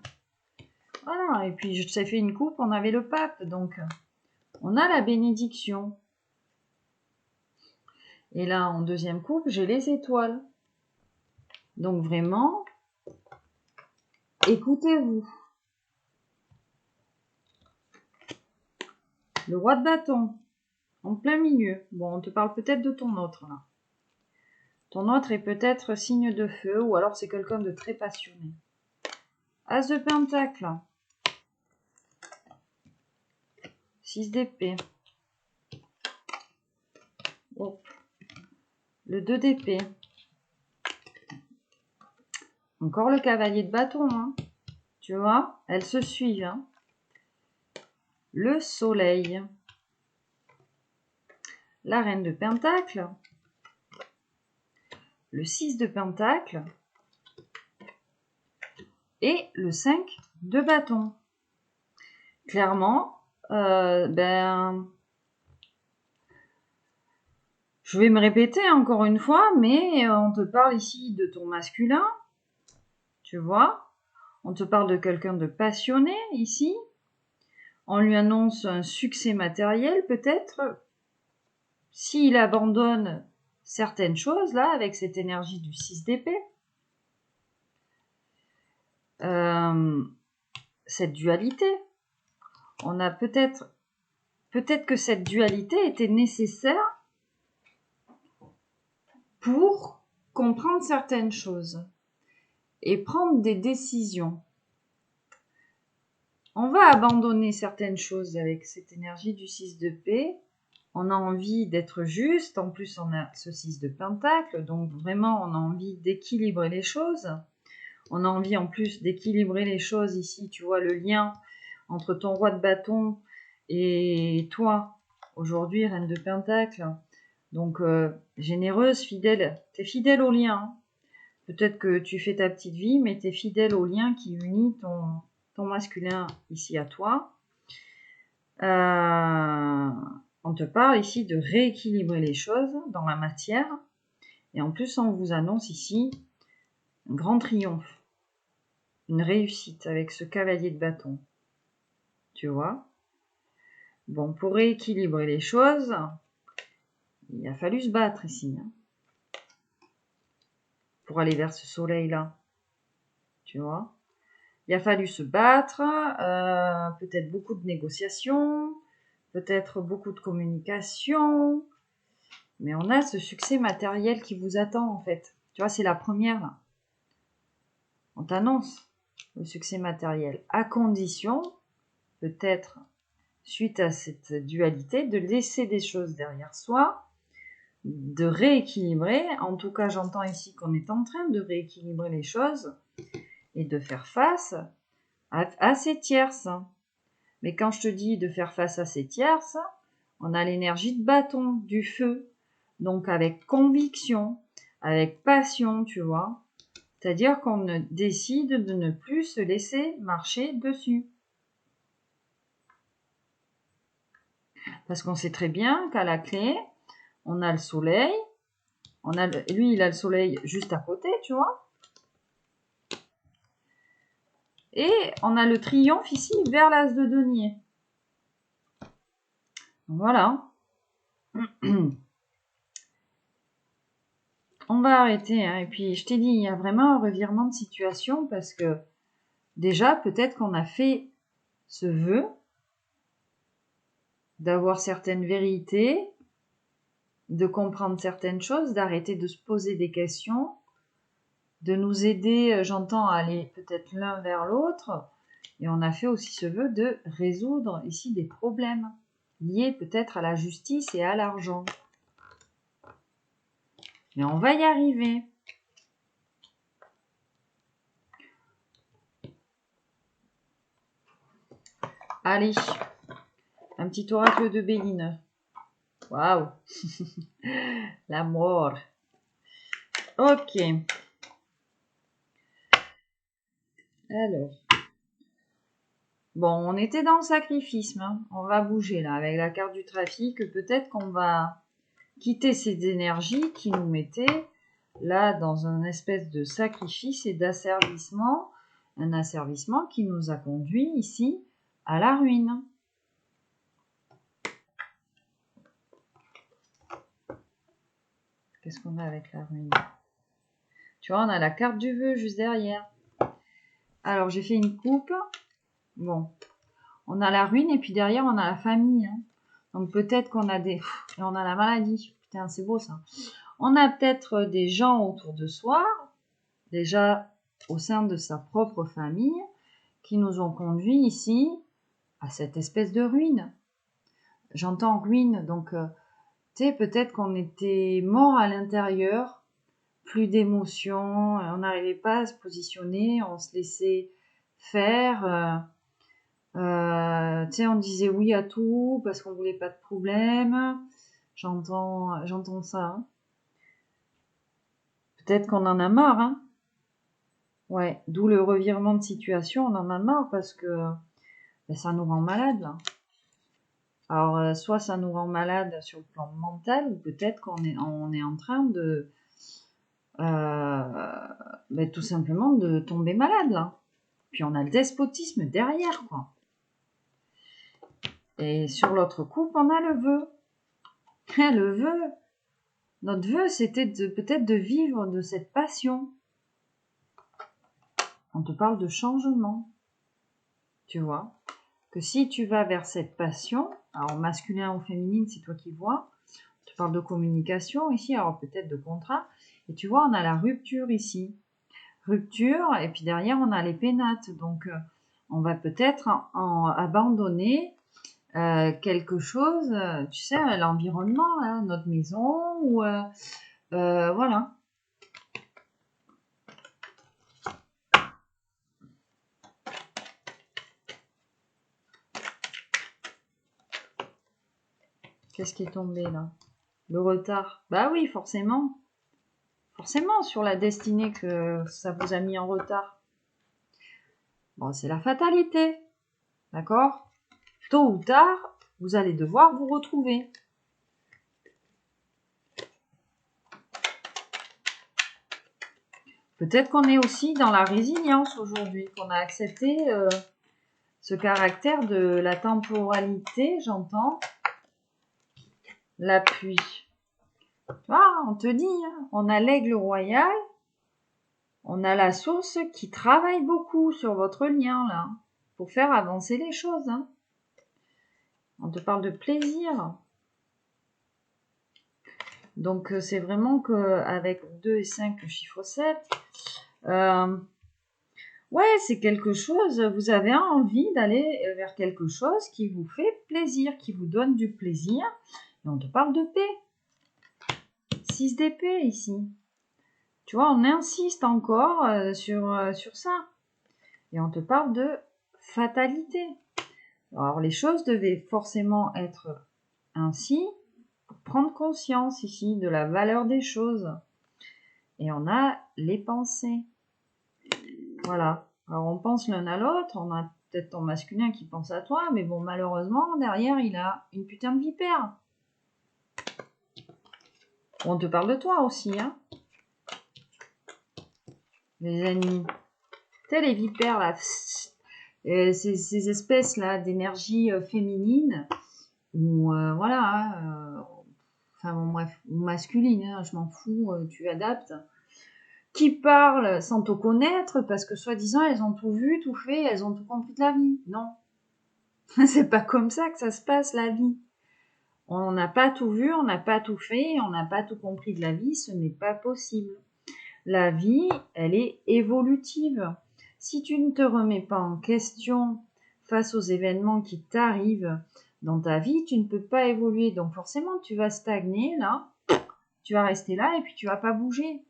[SPEAKER 1] Voilà. Et puis, je t'ai fait une coupe, on avait le pape. Donc, on a la bénédiction. Et là, en deuxième coupe, j'ai les étoiles. Donc, vraiment, écoutez-vous. Le roi de bâton. En plein milieu. Bon, on te parle peut-être de ton autre, là. Ton autre est peut-être signe de feu, ou alors c'est quelqu'un de très passionné. As de pentacle. 6 d'épée. Hop. Le 2 d'épée. Encore le cavalier de bâton, hein. Tu vois, elles se suivent, hein. Le soleil. La reine de pentacle. Le 6 de pentacle. Et le 5 de bâton. Clairement, je vais me répéter encore une fois, mais on te parle ici de ton masculin, tu vois. On te parle de quelqu'un de passionné ici. On lui annonce un succès matériel peut-être. S'il abandonne certaines choses là, avec cette énergie du 6 d'épée. Cette dualité. On a peut-être que cette dualité était nécessaire pour comprendre certaines choses et prendre des décisions. On va abandonner certaines choses avec cette énergie du 6 de paix. On a envie d'être juste. En plus, on a ce 6 de pentacle. Donc, vraiment, on a envie d'équilibrer les choses. On a envie, en plus, d'équilibrer les choses ici. Tu vois, le lien entre ton roi de bâton et toi. Aujourd'hui, reine de pentacle. Donc, généreuse, fidèle. Tu es fidèle au lien. Peut-être que tu fais ta petite vie, mais tu es fidèle au lien qui unit ton masculin ici à toi. On te parle ici de rééquilibrer les choses dans la matière. Et en plus, on vous annonce ici un grand triomphe. Une réussite avec ce cavalier de bâton. Tu vois? Bon, pour rééquilibrer les choses, il a fallu se battre ici. Hein, pour aller vers ce soleil-là. Tu vois? Il a fallu se battre, peut-être beaucoup de négociations, peut-être beaucoup de communication, mais on a ce succès matériel qui vous attend en fait. Tu vois, c'est la première là. On t'annonce le succès matériel, à condition, peut-être, suite à cette dualité, de laisser des choses derrière soi, de rééquilibrer. En tout cas, j'entends ici qu'on est en train de rééquilibrer les choses et de faire face à ces tierces. Mais quand je te dis de faire face à ces tierces, on a l'énergie de bâton, du feu. Donc avec conviction, avec passion, tu vois. C'est-à-dire qu'on décide de ne plus se laisser marcher dessus. Parce qu'on sait très bien qu'à la clé, on a le soleil. Lui, il a le soleil juste à côté, tu vois. Et on a le triomphe ici vers l'as de denier. Voilà. On va arrêter. Hein. Et puis, je t'ai dit, il y a vraiment un revirement de situation parce que déjà, peut-être qu'on a fait ce vœu d'avoir certaines vérités, de comprendre certaines choses, d'arrêter de se poser des questions, de nous aider, j'entends, à aller peut-être l'un vers l'autre. Et on a fait aussi ce vœu de résoudre ici des problèmes. lié peut-être à la justice et à l'argent. Mais on va y arriver. Allez, un petit oracle de Béline. Waouh. La mort. Ok. Alors. Bon, on était dans le sacrifice. Hein. On va bouger là avec la carte du trafic. Peut-être qu'on va quitter ces énergies qui nous mettaient là dans un espèce de sacrifice et d'asservissement. Un asservissement qui nous a conduit ici à la ruine. Qu'est-ce qu'on a avec la ruine? Tu vois, on a la carte du vœu juste derrière. Alors, j'ai fait une coupe. Bon, on a la ruine et puis derrière, on a la famille. Hein. Donc, peut-être qu'on a des... Et on a la maladie. Putain, c'est beau ça. On a peut-être des gens autour de soi, déjà au sein de sa propre famille, qui nous ont conduits ici à cette espèce de ruine. J'entends ruine, donc, tu sais, peut-être qu'on était mort à l'intérieur, plus d'émotions, on n'arrivait pas à se positionner, on se laissait faire, tu sais, on disait oui à tout parce qu'on voulait pas de problème. J'entends ça. Hein. Peut-être qu'on en a marre, hein. Ouais, d'où le revirement de situation, on en a marre parce que ben, ça nous rend malade là. Alors, soit ça nous rend malade sur le plan mental, ou peut-être qu'on est en train de ben, tout simplement de tomber malade là. Puis on a le despotisme derrière, quoi. Et sur l'autre coupe, on a le vœu. Le vœu. Notre vœu, c'était peut-être de vivre de cette passion. On te parle de changement. Tu vois que si tu vas vers cette passion, alors masculin ou féminine, c'est toi qui vois. On te parle de communication ici, alors peut-être de contrat. Et tu vois, on a la rupture ici. Rupture, et puis derrière, on a les pénates. Donc, on va peut-être abandonner quelque chose, tu sais, l'environnement, hein, notre maison, ou voilà. Qu'est-ce qui est tombé là? Le retard. Bah oui, forcément. Forcément, sur la destinée que ça vous a mis en retard. Bon, c'est la fatalité. D'accord? Tôt ou tard, vous allez devoir vous retrouver. Peut-être qu'on est aussi dans la résilience aujourd'hui, qu'on a accepté ce caractère de la temporalité, j'entends, l'appui. Ah, on te dit, hein, on a l'aigle royal, on a la source qui travaille beaucoup sur votre lien, là, pour faire avancer les choses. Hein. On te parle de plaisir. Donc, c'est vraiment qu'avec 2 et 5, le chiffre 7, ouais, c'est quelque chose, vous avez envie d'aller vers quelque chose qui vous fait plaisir, qui vous donne du plaisir. Et on te parle de paix. 6 d'épée ici. Tu vois, on insiste encore sur ça. Et on te parle de fatalité. Alors, les choses devaient forcément être ainsi pour prendre conscience ici de la valeur des choses. Et on a les pensées. Voilà. Alors, on pense l'un à l'autre. On a peut-être ton masculin qui pense à toi. Mais bon, malheureusement, derrière, il a une putain de vipère. On te parle de toi aussi, hein. Les amis. Tu sais, les vipères, là, ces espèces-là d'énergie féminine, ou voilà, hein, enfin bon, bref, ou masculine, hein, je m'en fous, tu adaptes, qui parlent sans te connaître, parce que soi-disant, elles ont tout vu, tout fait, elles ont tout compris de la vie. Non. C'est pas comme ça que ça se passe, la vie. On n'a pas tout vu, on n'a pas tout fait, on n'a pas tout compris de la vie, ce n'est pas possible. La vie, elle est évolutive. Si tu ne te remets pas en question face aux événements qui t'arrivent, Dans ta vie, tu ne peux pas évoluer. Donc forcément, tu vas stagner là. Tu vas rester là et puis tu vas pas bouger.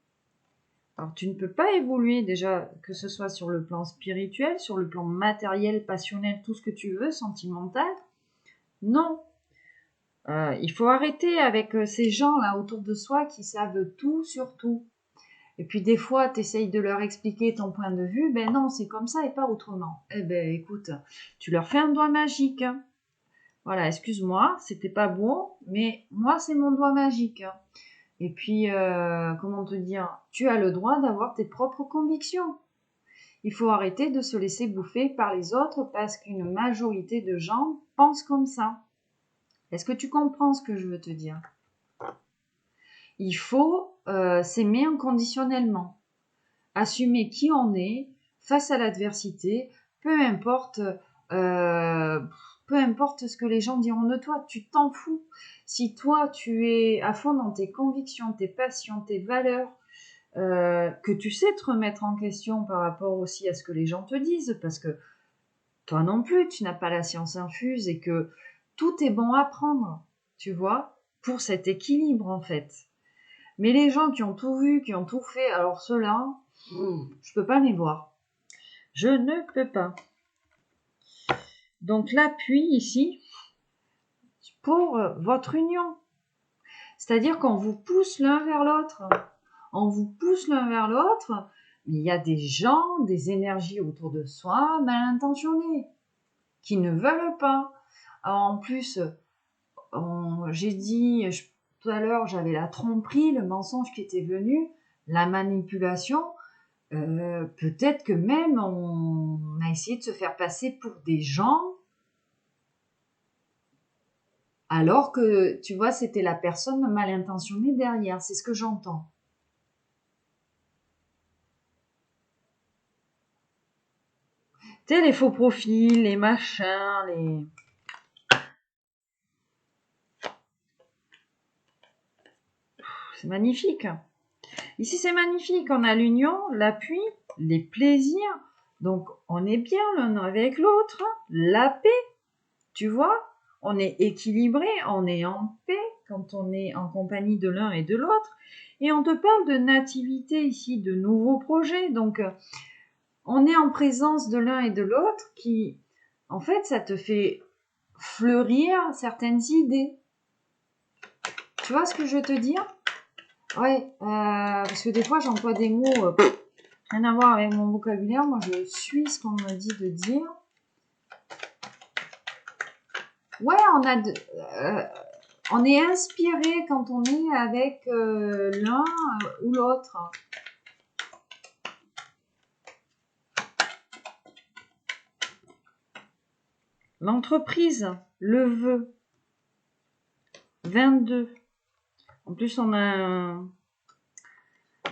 [SPEAKER 1] Alors tu ne peux pas évoluer déjà, que ce soit sur le plan spirituel, sur le plan matériel, passionnel, tout ce que tu veux, sentimental. Non. Il faut arrêter avec ces gens là autour de soi qui savent tout sur tout. Et puis des fois, tu essayes de leur expliquer ton point de vue, ben non, c'est comme ça et pas autrement. Eh ben écoute, tu leur fais un doigt magique. Hein. Voilà, excuse-moi, c'était pas beau, mais moi c'est mon doigt magique. Hein. Et puis, comment te dire, tu as le droit d'avoir tes propres convictions. Il faut arrêter de se laisser bouffer par les autres parce qu'une majorité de gens pensent comme ça. Est-ce que tu comprends ce que je veux te dire? Il faut s'aimer inconditionnellement, assumer qui on est face à l'adversité, peu importe, euh, peu importe ce que les gens diront de toi, tu t'en fous. Si toi, tu es à fond dans tes convictions, tes passions, tes valeurs, que tu sais te remettre en question par rapport aussi à ce que les gens te disent, parce que toi non plus, tu n'as pas la science infuse et que tout est bon à prendre, tu vois, pour cet équilibre en fait. Mais les gens qui ont tout vu, qui ont tout fait, alors ceux-là, je peux pas les voir. Je ne peux pas. Donc l'appui ici, pour votre union. C'est-à-dire qu'on vous pousse l'un vers l'autre. On vous pousse l'un vers l'autre. Mais il y a des gens, des énergies autour de soi mal intentionnées, qui ne veulent pas. Alors, en plus, j'ai dit tout à l'heure, j'avais la tromperie, le mensonge qui était venu, la manipulation. Peut-être que même on a essayé de se faire passer pour des gens, alors que, tu vois, c'était la personne mal intentionnée derrière. C'est ce que j'entends. Tu sais, les faux profils, les machins, les... C'est magnifique. Ici, c'est magnifique. On a l'union, l'appui, les plaisirs. Donc, on est bien l'un avec l'autre. La paix, tu vois. On est équilibré, on est en paix quand on est en compagnie de l'un et de l'autre. Et on te parle de nativité ici, de nouveaux projets. Donc, on est en présence de l'un et de l'autre qui, en fait, ça te fait fleurir certaines idées. Tu vois ce que je veux te dire? Ouais, parce que des fois j'emploie des mots rien à voir avec mon vocabulaire. Moi, je suis ce qu'on me dit de dire. Ouais, on est inspiré quand on est avec l'un ou l'autre. L'entreprise le veut. 22. En plus, on a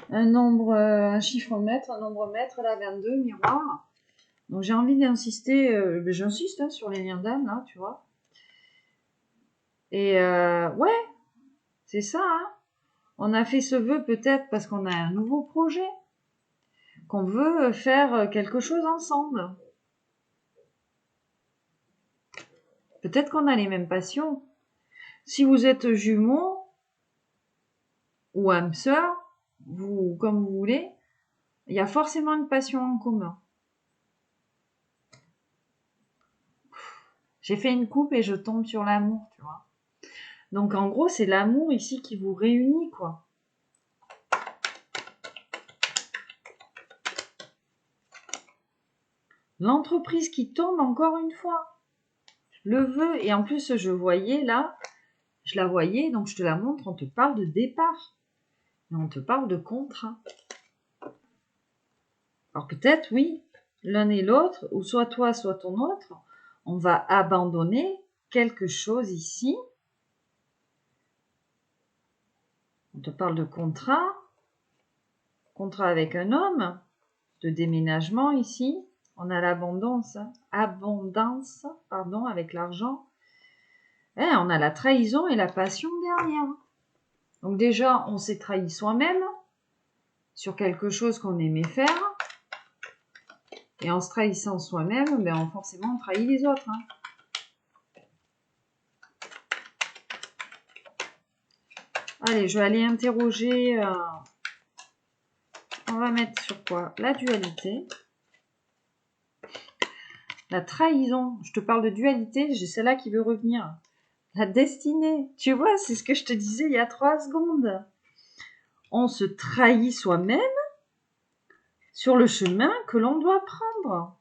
[SPEAKER 1] un nombre, un chiffre mètre, un nombre mètre, là, 22, miroir. Donc, j'ai envie d'insister, j'insiste hein, sur les liens d'âme, là, tu vois. Et ouais, c'est ça, hein. On a fait ce vœu peut-être parce qu'on a un nouveau projet, qu'on veut faire quelque chose ensemble. Peut-être qu'on a les mêmes passions. Si vous êtes jumeaux ou âme sœur, vous, comme vous voulez, il y a forcément une passion en commun. J'ai fait une coupe et je tombe sur l'amour, tu vois. Donc en gros, c'est l'amour ici qui vous réunit, quoi. L'entreprise qui tombe encore une fois. Le vœu, et en plus je voyais là, je la voyais, donc je te la montre, on te parle de départ. Et on te parle de contrat. Alors peut-être, oui, l'un et l'autre, ou soit toi, soit ton autre, on va abandonner quelque chose ici. On te parle de contrat avec un homme, de déménagement ici. On a l'abondance, avec l'argent. On a la trahison et la passion derrière. Donc déjà, on s'est trahi soi-même sur quelque chose qu'on aimait faire. Et en se trahissant soi-même, forcément, on trahit les autres. Hein. Allez, je vais aller interroger. On va mettre sur quoi? La dualité. La trahison. Je te parle de dualité, j'ai celle-là qui veut revenir. La destinée. Tu vois, c'est ce que je te disais il y a 3 secondes. On se trahit soi-même sur le chemin que l'on doit prendre.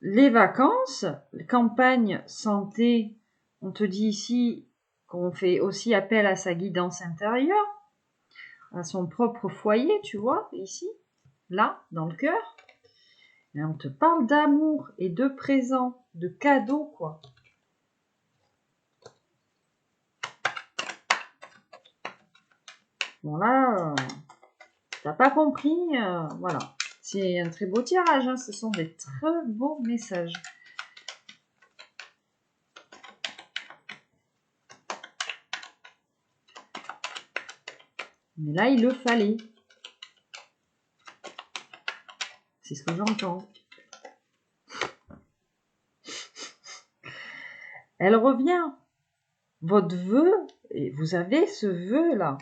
[SPEAKER 1] Les vacances, les campagnes santé, on te dit ici qu'on fait aussi appel à sa guidance intérieure, à son propre foyer, tu vois, ici, là, dans le cœur. Et on te parle d'amour et de présent, de cadeaux, quoi. Bon là, t'as pas compris, voilà. C'est un très beau tirage, hein, ce sont des très beaux messages. Mais là, il le fallait. C'est ce que j'entends. Elle revient. Votre vœu, et vous avez ce vœu-là.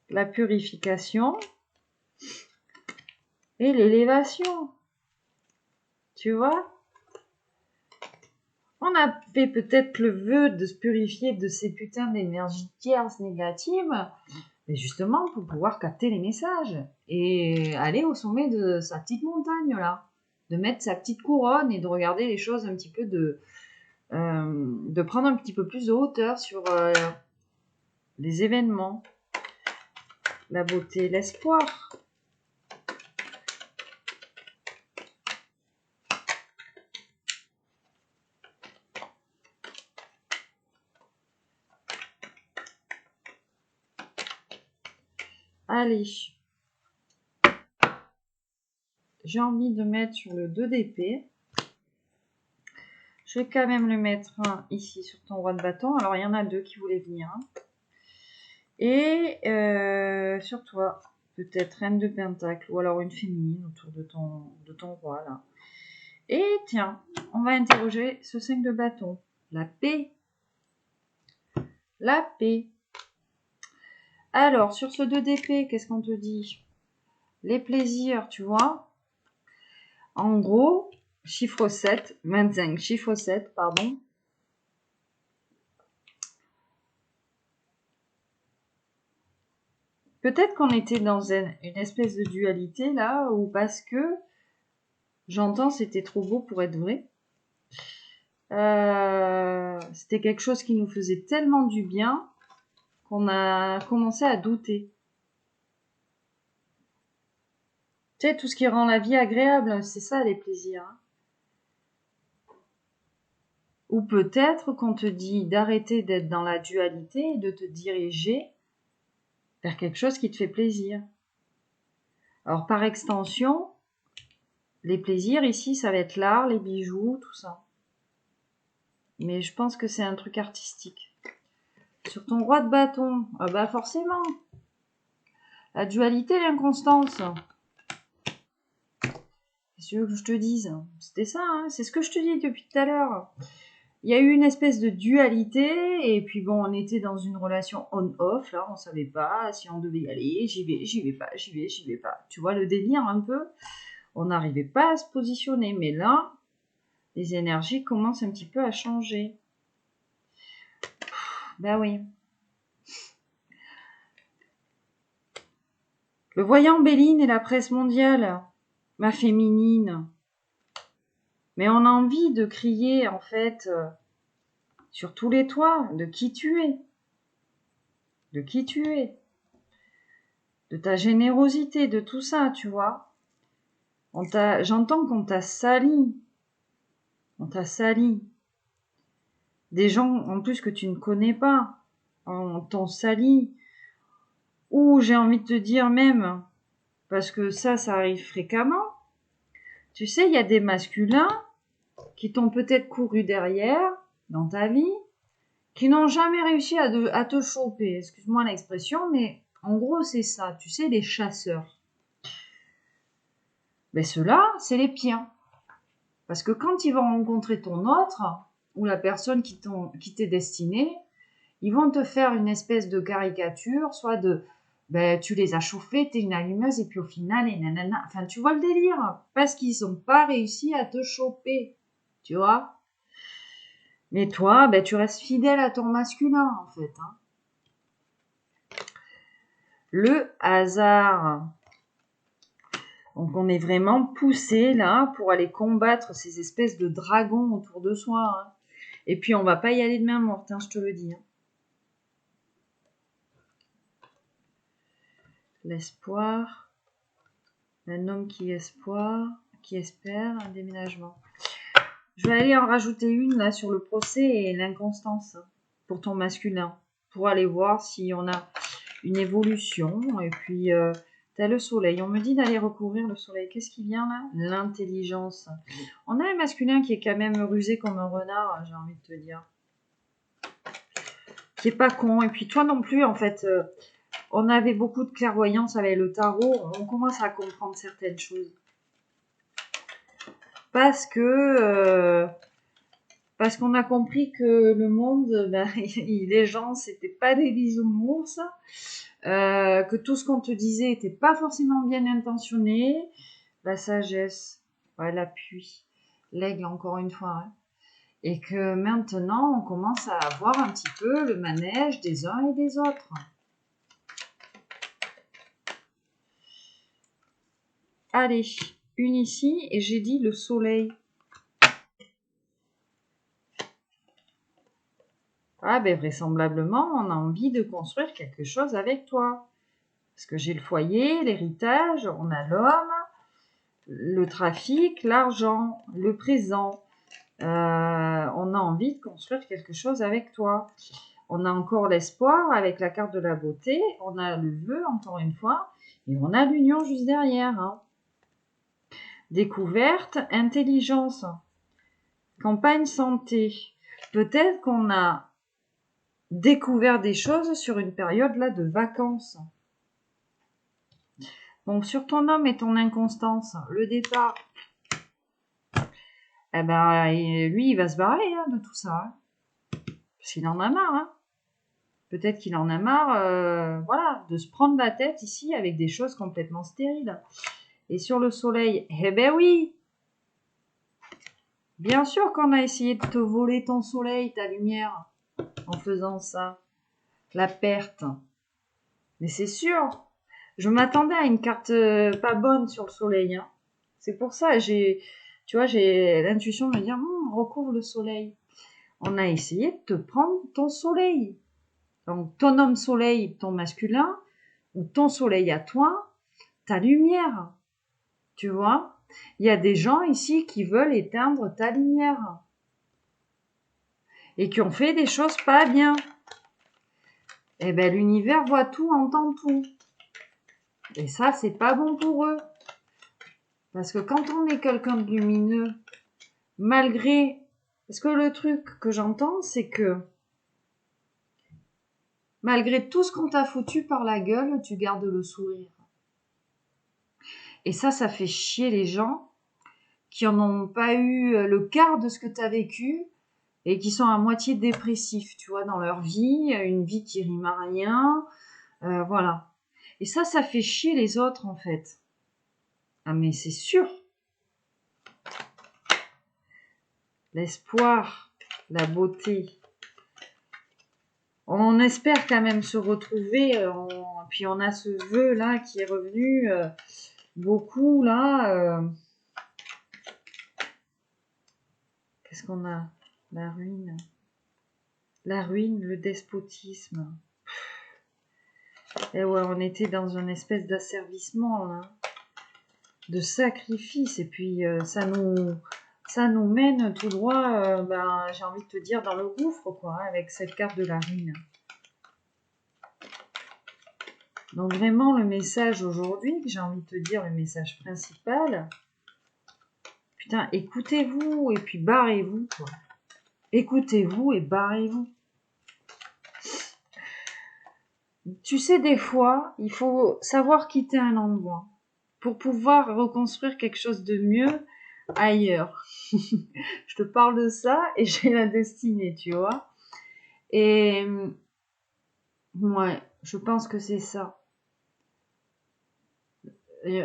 [SPEAKER 1] La purification et l'élévation. Tu vois? On a fait peut-être le vœu de se purifier de ces putains d'énergies tierces négatives, mais justement pour pouvoir capter les messages et aller au sommet de sa petite montagne là, de mettre sa petite couronne et de regarder les choses un petit peu de prendre un petit peu plus de hauteur sur les événements, la beauté, l'espoir. Allez, j'ai envie de mettre sur le 2 d'épée. Je vais quand même le mettre ici sur ton roi de bâton. Alors, il y en a 2 qui voulaient venir. Et sur toi, peut-être reine de pentacle ou alors une féminine autour de ton roi là. Et tiens, on va interroger ce 5 de bâton. La paix. La paix. Alors, sur ce 2 d'épée, qu'est-ce qu'on te dit? Les plaisirs, tu vois. En gros, chiffre 7, 25, chiffre 7, pardon. Peut-être qu'on était dans une espèce de dualité là, ou parce que j'entends c'était trop beau pour être vrai. C'était quelque chose qui nous faisait tellement du bien qu'on a commencé à douter. Tu sais, tout ce qui rend la vie agréable, c'est ça les plaisirs. Hein. Ou peut-être qu'on te dit d'arrêter d'être dans la dualité et de te diriger vers quelque chose qui te fait plaisir. Alors par extension, les plaisirs ici, ça va être l'art, les bijoux, tout ça. Mais je pense que c'est un truc artistique. Sur ton roi de bâton, ah bah forcément. La dualité, l'inconstance. Qu'est-ce que tu veux que je te dise? C'était ça, hein, c'est ce que je te dis depuis tout à l'heure. Il y a eu une espèce de dualité, et puis bon, on était dans une relation on-off, là, on savait pas si on devait y aller, j'y vais pas, j'y vais pas. Tu vois le délire un peu? On n'arrivait pas à se positionner, mais là, les énergies commencent un petit peu à changer. Ben oui. Le voyant Béline et la presse mondiale, ma féminine. Mais on a envie de crier, en fait, sur tous les toits, de qui tu es. De qui tu es. De ta générosité, de tout ça, tu vois. J'entends qu'on t'a sali. On t'a sali. Des gens, en plus, que tu ne connais pas. On t'en sali. Ou j'ai envie de te dire même, parce que ça arrive fréquemment. Tu sais, il y a des masculins qui t'ont peut-être couru derrière dans ta vie, qui n'ont jamais réussi à te choper. Excuse-moi l'expression, mais en gros, c'est ça. Tu sais, les chasseurs. Mais ceux-là, c'est les pires. Parce que quand ils vont rencontrer ton autre, ou la personne qui t'est destinée, Ils vont te faire une espèce de caricature, soit de, ben, tu les as chauffés, t'es une allumeuse, et puis au final, et nanana. Enfin, tu vois le délire, parce qu'ils n'ont pas réussi à te choper, tu vois. Mais toi, ben, tu restes fidèle à ton masculin, en fait. Hein. Le hasard. Donc, on est vraiment poussé, là, pour aller combattre ces espèces de dragons autour de soi. Hein. Et puis, on va pas y aller de main morte, hein, je te le dis. Hein. L'espoir. Un homme qui espère un déménagement. Je vais aller en rajouter une là sur le procès et l'inconstance pour ton masculin, pour aller voir si on a une évolution. Et puis, tu as le soleil. On me dit d'aller recouvrir le soleil. Qu'est-ce qui vient là? L'intelligence. On a un masculin qui est quand même rusé comme un renard, j'ai envie de te dire. Qui est pas con. Et puis toi non plus, en fait. On avait beaucoup de clairvoyance avec le tarot. On commence à comprendre certaines choses. Parce qu'on a compris que le monde, ben, les gens, c'était pas des bisounours, que tout ce qu'on te disait était pas forcément bien intentionné. La sagesse, ouais, l'appui, l'aigle encore une fois. Hein. Et que maintenant, on commence à avoir un petit peu le manège des uns et des autres. Allez, une ici, et j'ai dit le soleil. Ah ben vraisemblablement, on a envie de construire quelque chose avec toi. Parce que j'ai le foyer, l'héritage, on a l'homme, le trafic, l'argent, le présent. On a envie de construire quelque chose avec toi. On a encore l'espoir avec la carte de la beauté. On a le vœu, encore une fois. Et on a l'union juste derrière. Hein. Découverte, intelligence. Campagne santé. Peut-être qu'on a découvert des choses sur une période là de vacances. Donc sur ton homme et ton inconstance, le départ, eh ben lui il va se barrer hein, de tout ça. Hein. Parce qu'il en a marre. Hein. Peut-être qu'il en a marre voilà, de se prendre la tête ici avec des choses complètement stériles. Et sur le soleil, eh ben oui, bien sûr qu'on a essayé de te voler ton soleil, ta lumière, en faisant ça. La perte. Mais c'est sûr. Je m'attendais à une carte pas bonne sur le soleil. Hein. C'est pour ça, j'ai l'intuition de me dire, recouvre le soleil. On a essayé de te prendre ton soleil. Donc, ton homme soleil, ton masculin, ou ton soleil à toi, ta lumière. Tu vois? Il y a des gens ici qui veulent éteindre ta lumière. Et qui ont fait des choses pas bien. Eh ben, l'univers voit tout, entend tout. Et ça, c'est pas bon pour eux. Parce que quand on est quelqu'un de lumineux, malgré... Parce que le truc que j'entends, c'est que malgré tout ce qu'on t'a foutu par la gueule, tu gardes le sourire. Et ça fait chier les gens qui en ont pas eu le quart de ce que tu as vécu et qui sont à moitié dépressifs, tu vois, dans leur vie, une vie qui rime à rien, voilà. Et ça fait chier les autres, en fait. Ah, mais c'est sûr. L'espoir, la beauté. On espère quand même se retrouver, puis on a ce vœu là qui est revenu beaucoup là. Qu'est-ce qu'on a? La ruine. La ruine, le despotisme. Et ouais, on était dans une espèce d'asservissement là, de sacrifice, et puis ça nous mène tout droit, j'ai envie de te dire, dans le gouffre, quoi, hein, avec cette carte de la ruine. Donc vraiment, le message aujourd'hui, j'ai envie de te dire, le message principal, putain, écoutez-vous, et puis barrez-vous, quoi. Écoutez-vous et barrez-vous. Tu sais, des fois, il faut savoir quitter un endroit pour pouvoir reconstruire quelque chose de mieux ailleurs. Je te parle de ça et j'ai la destinée, tu vois. Et Ouais, je pense que c'est ça.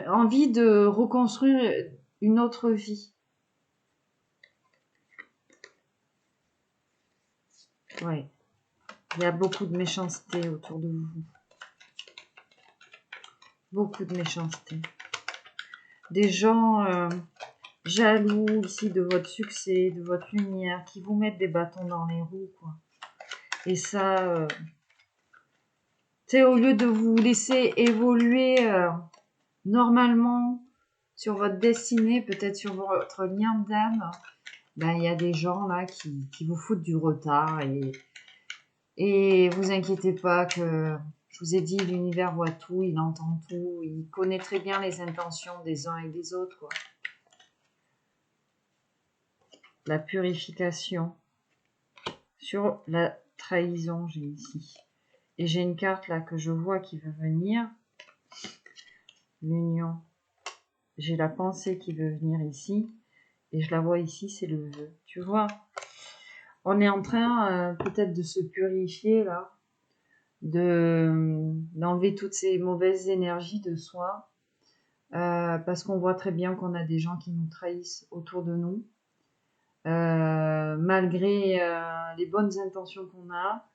[SPEAKER 1] Envie de reconstruire une autre vie. Ouais, il y a beaucoup de méchanceté autour de vous. Beaucoup de méchanceté. Des gens jaloux ici de votre succès, de votre lumière, qui vous mettent des bâtons dans les roues, quoi. Et ça, tu sais, au lieu de vous laisser évoluer normalement sur votre destinée, peut-être sur votre lien d'âme, ben, il y a des gens là qui vous foutent du retard et vous inquiétez pas que je vous ai dit, l'univers voit tout, il entend tout, il connaît très bien les intentions des uns et des autres, quoi. La purification sur la trahison, j'ai ici. Et j'ai une carte là que je vois qui veut venir. L'union. J'ai la pensée qui veut venir ici. Et je la vois ici, c'est le vœu. Tu vois, on est en train peut-être de se purifier là, d'enlever toutes ces mauvaises énergies de soi. Parce qu'on voit très bien qu'on a des gens qui nous trahissent autour de nous. Malgré les bonnes intentions qu'on a,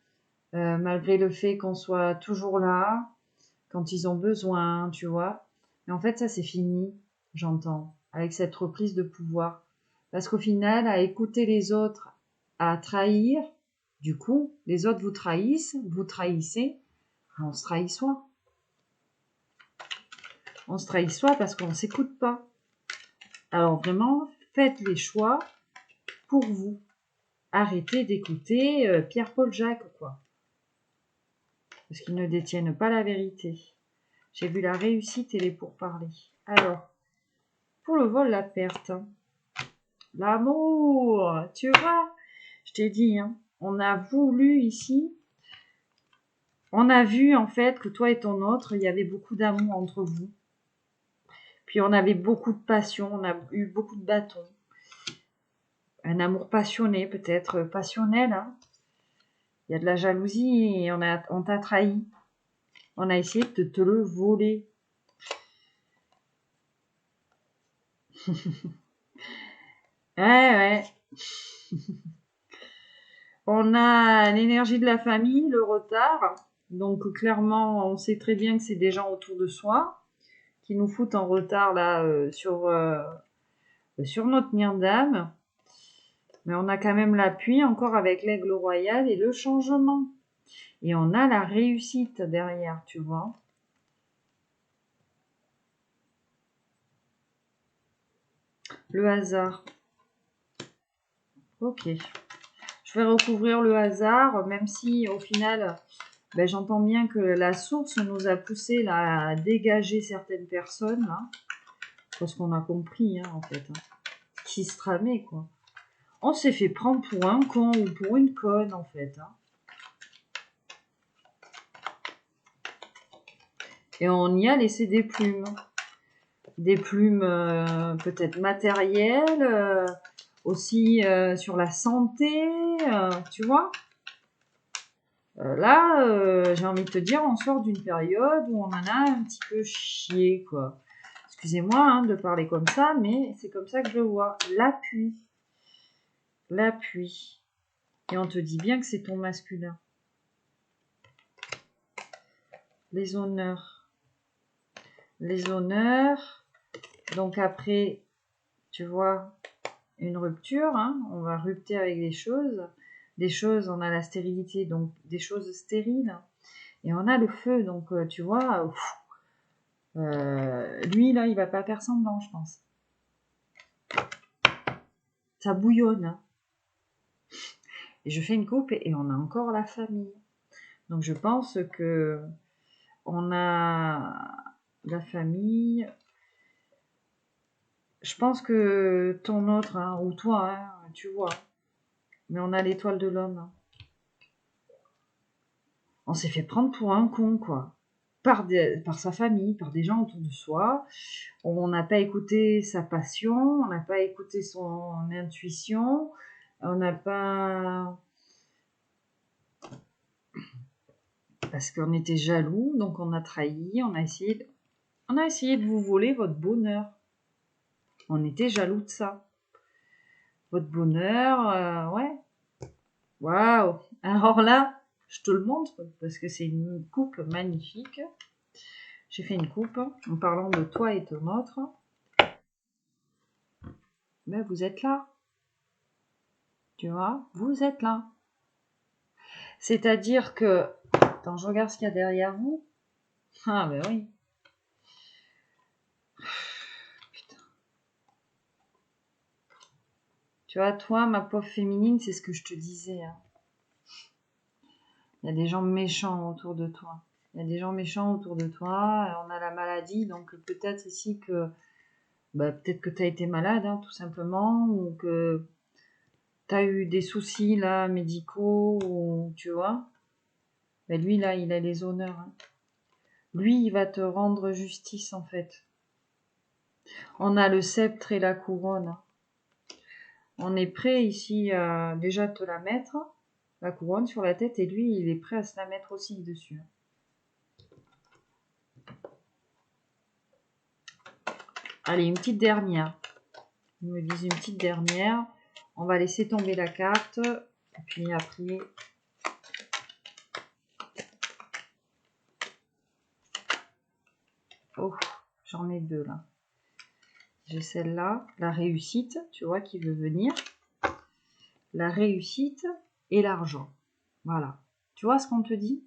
[SPEAKER 1] malgré le fait qu'on soit toujours là, quand ils ont besoin, tu vois. Mais en fait, ça, c'est fini, j'entends, avec cette reprise de pouvoir. Parce qu'au final, à écouter les autres, à trahir, du coup, les autres vous trahissent, vous trahissez, on se trahit soi. On se trahit soi parce qu'on ne s'écoute pas. Alors vraiment, faites les choix pour vous. Arrêtez d'écouter Pierre-Paul Jacques, quoi. Parce qu'ils ne détiennent pas la vérité. J'ai vu la réussite et les pourparlers. Alors, pour le vol, la perte. L'amour, tu vois, je t'ai dit, hein, on a voulu ici, on a vu en fait que toi et ton autre, il y avait beaucoup d'amour entre vous. Puis on avait beaucoup de passion, on a eu beaucoup de bâtons. Un amour passionné, peut-être passionnel, hein. Il y a de la jalousie et on t'a trahi. On a essayé de te le voler. Ouais, ouais. On a l'énergie de la famille, le retard. Donc clairement, on sait très bien que c'est des gens autour de soi qui nous foutent en retard là sur notre mire d'âme. Mais on a quand même l'appui encore avec l'aigle royal et le changement. Et on a la réussite derrière, tu vois. Le hasard. Ok. Je vais recouvrir le hasard, même si au final, ben, j'entends bien que la source nous a poussé là, à dégager certaines personnes, là, parce qu'on a compris, hein, en fait, hein, qui se tramait, quoi. On s'est fait prendre pour un con ou pour une conne, en fait. Hein. Et on y a laissé des plumes. Des plumes peut-être matérielles, aussi sur la santé, tu vois. Là, j'ai envie de te dire, on sort d'une période où on en a un petit peu chié, quoi. Excusez-moi hein, de parler comme ça, mais c'est comme ça que je le vois. L'appui. L'appui. Et on te dit bien que c'est ton masculin. Les honneurs. Les honneurs. Donc après, tu vois, une rupture. Hein, on va rupter avec des choses. Des choses, on a la stérilité, donc des choses stériles. Et on a le feu, donc tu vois... lui, là, il va pas faire semblant, je pense. Ça bouillonne. Hein. Et je fais une coupe et on a encore la famille. Donc je pense que on a la famille. Je pense que ton autre, hein, ou toi, hein, tu vois. Mais on a l'étoile de l'homme. Hein. On s'est fait prendre pour un con, quoi. Par sa famille, par des gens autour de soi. On n'a pas écouté sa passion, on n'a pas écouté son intuition, on n'a pas... Parce qu'on était jaloux, donc on a trahi, on a essayé de vous voler votre bonheur. On était jaloux de ça. Votre bonheur, ouais. Waouh! Alors là, je te le montre parce que c'est une coupe magnifique. J'ai fait une coupe en parlant de toi et ton autre. Ben, vous êtes là. Tu vois, vous êtes là. C'est-à-dire que... Attends, je regarde ce qu'il y a derrière vous. Ah ben oui. Putain. Tu vois, toi, ma pauvre féminine, c'est ce que je te disais. Hein. Il y a des gens méchants autour de toi. Il y a des gens méchants autour de toi. On a la maladie, donc peut-être ici que... Bah, peut-être que tu as été malade, hein, tout simplement, ou que tu as eu des soucis là médicaux, ou tu vois. Bah, lui, là, il a les honneurs. Hein. Lui, il va te rendre justice, en fait. On a le sceptre et la couronne. On est prêt ici à déjà te la mettre, la couronne sur la tête, et lui, il est prêt à se la mettre aussi dessus. Allez, une petite dernière. Ils me disent une petite dernière. On va laisser tomber la carte. Et puis après... Oh, j'en ai deux là. J'ai celle-là, la réussite, tu vois, qui veut venir. La réussite et l'argent. Voilà. Tu vois ce qu'on te dit?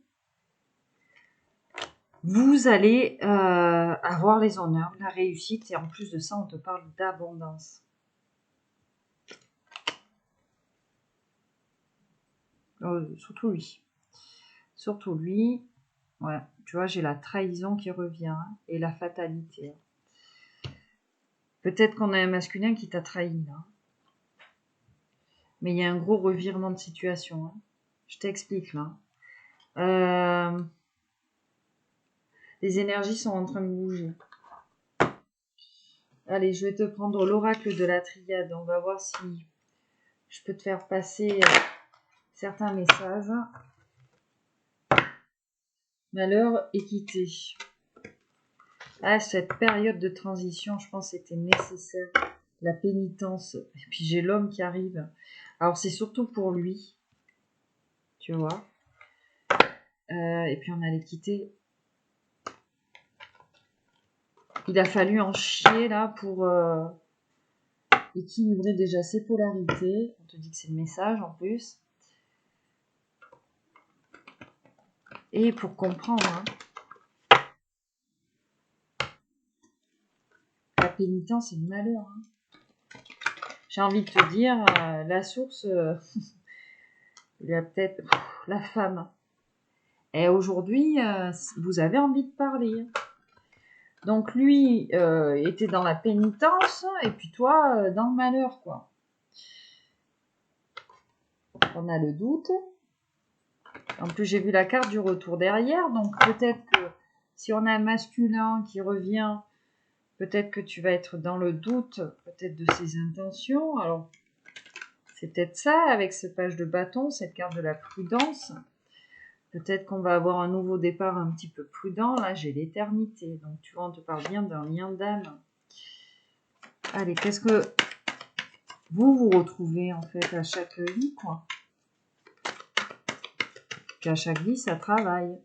[SPEAKER 1] Vous allez avoir les honneurs, la réussite, et en plus de ça, on te parle d'abondance. Surtout lui. Surtout lui. Ouais, tu vois, j'ai la trahison qui revient hein, et la fatalité. Peut-être qu'on a un masculin qui t'a trahi là. Mais il y a un gros revirement de situation. Hein. Je t'explique là. Les énergies sont en train de bouger. Allez, je vais te prendre l'oracle de la triade. On va voir si je peux te faire passer certains messages. Malheur, équité. Ah, cette période de transition, je pense, c'était nécessaire. La pénitence. Et puis j'ai l'homme qui arrive. Alors c'est surtout pour lui. Tu vois. Et puis on a l'équité. Il a fallu en chier là pour équilibrer déjà ses polarités. On te dit que c'est le message en plus. Et pour comprendre. Hein, la pénitence, c'est le malheur. Hein. J'ai envie de te dire, la source, il y a peut-être la femme. Et aujourd'hui, vous avez envie de parler. Donc lui était dans la pénitence et puis toi dans le malheur, quoi. On a le doute. En plus, j'ai vu la carte du retour derrière, donc peut-être que si on a un masculin qui revient, peut-être que tu vas être dans le doute, peut-être de ses intentions. Alors, c'est peut-être ça avec ce page de bâton, cette carte de la prudence. Peut-être qu'on va avoir un nouveau départ un petit peu prudent. Là, j'ai l'éternité. Donc, tu vois, on te parle bien d'un lien d'âme. Allez, qu'est-ce que vous vous retrouvez, en fait, à chaque vie, quoi. Puis à chaque vie, ça travaille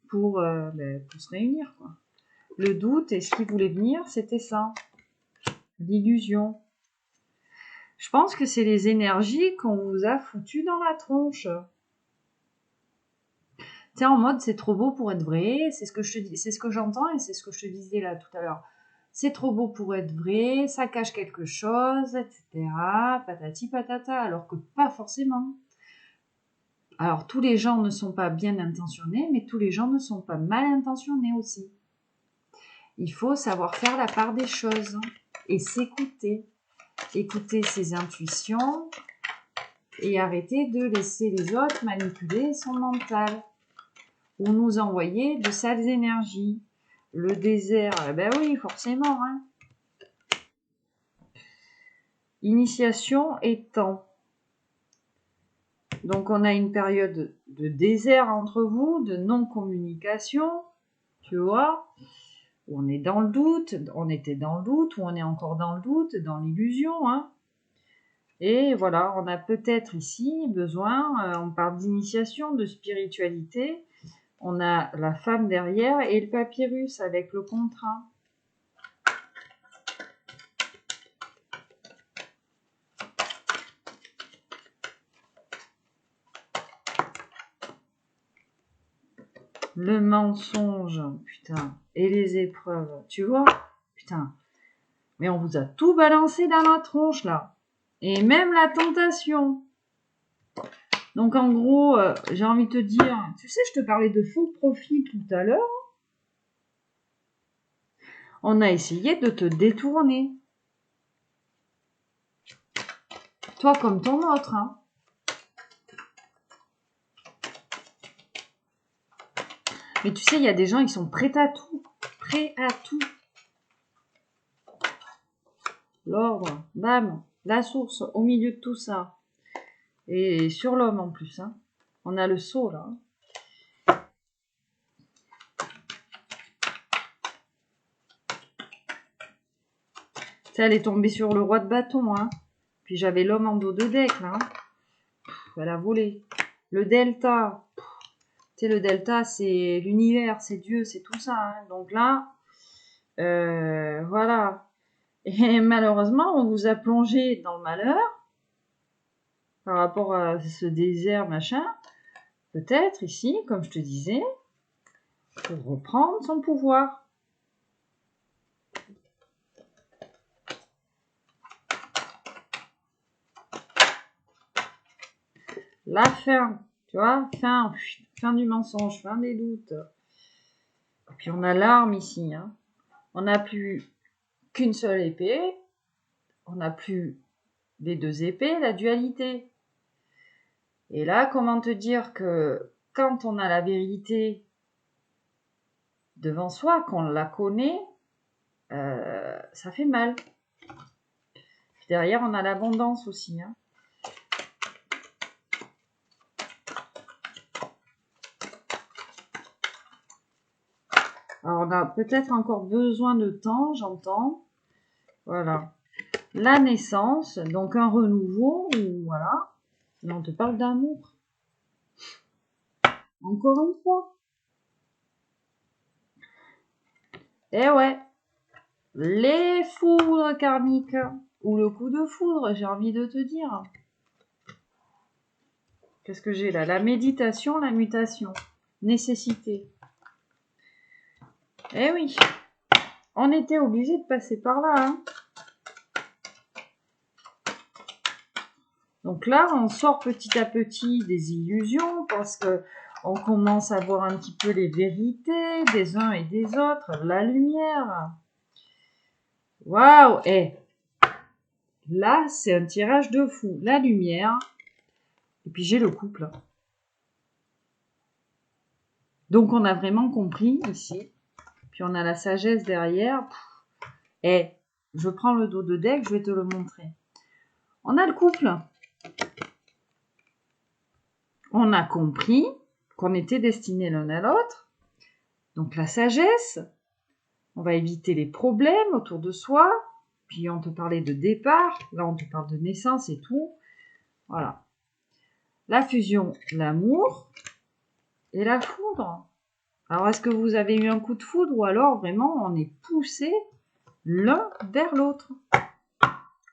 [SPEAKER 1] pour se réunir, quoi. Le doute et ce qui voulait venir, c'était ça. L'illusion. Je pense que c'est les énergies qu'on vous a foutues dans la tronche. Tiens, en mode, c'est trop beau pour être vrai, c'est ce que je te dis, c'est ce que j'entends et c'est ce que je te disais là tout à l'heure. C'est trop beau pour être vrai, ça cache quelque chose, etc. Patati patata, alors que pas forcément. Alors, tous les gens ne sont pas bien intentionnés, mais tous les gens ne sont pas mal intentionnés aussi. Il faut savoir faire la part des choses et s'écouter. Écouter ses intuitions et arrêter de laisser les autres manipuler son mental. Ou nous envoyer de sales énergies. Le désert, ben oui, forcément. Hein. Initiation et temps. Donc, on a une période de désert entre vous, de non-communication, tu vois, où on est dans le doute, on était dans le doute, ou on est encore dans le doute, dans l'illusion, hein. Et voilà, on a peut-être ici besoin, on parle d'initiation, de spiritualité, on a la femme derrière et le papyrus avec le contrat. Le mensonge, putain, et les épreuves, tu vois, putain. Mais on vous a tout balancé dans la tronche, là. Et même la tentation. Donc, en gros, j'ai envie de te dire, tu sais, je te parlais de faux profil tout à l'heure. On a essayé de te détourner. Toi comme ton autre, hein. Mais tu sais, il y a des gens, ils sont prêts à tout. Prêts à tout. L'ordre, bam, la source, au milieu de tout ça. Et sur l'homme en plus, hein. On a le sceau, là. Ça, elle est tombée sur le roi de bâton, hein. Puis j'avais l'homme en dos de deck, là. Elle a volé. Le delta. Tu sais, le delta, c'est l'univers, c'est Dieu, c'est tout ça, hein. Donc là, voilà. Et malheureusement, on vous a plongé dans le malheur par rapport à ce désert, machin. Peut-être ici, comme je te disais, pour reprendre son pouvoir. La fin, tu vois, fin du mensonge, fin des doutes. Et puis on a l'arme ici, hein. On n'a plus qu'une seule épée, on n'a plus les deux épées, la dualité. Et là, comment te dire que quand on a la vérité devant soi, qu'on la connaît, ça fait mal. Puis derrière, on a l'abondance aussi, hein. Alors, on a peut-être encore besoin de temps, j'entends. Voilà. La naissance, donc un renouveau, ou voilà. Mais on te parle d'amour. Encore une fois. Eh ouais. Les foudres karmiques. Ou le coup de foudre, j'ai envie de te dire. Qu'est-ce que j'ai là? La méditation, la mutation. Nécessité. Eh oui. On était obligé de passer par là, hein. Donc là, on sort petit à petit des illusions parce que on commence à voir un petit peu les vérités des uns et des autres, la lumière. Waouh! Et là, c'est un tirage de fou. La lumière. Et puis j'ai le couple. Donc on a vraiment compris ici. Puis on a la sagesse derrière. Et je prends le dos de deck, je vais te le montrer. On a le couple. On a compris qu'on était destinés l'un à l'autre. Donc la sagesse, on va éviter les problèmes autour de soi. Puis on te parlait de départ, là on te parle de naissance et tout. Voilà. La fusion, l'amour et la foudre. Alors est-ce que vous avez eu un coup de foudre ou alors vraiment on est poussé l'un vers l'autre?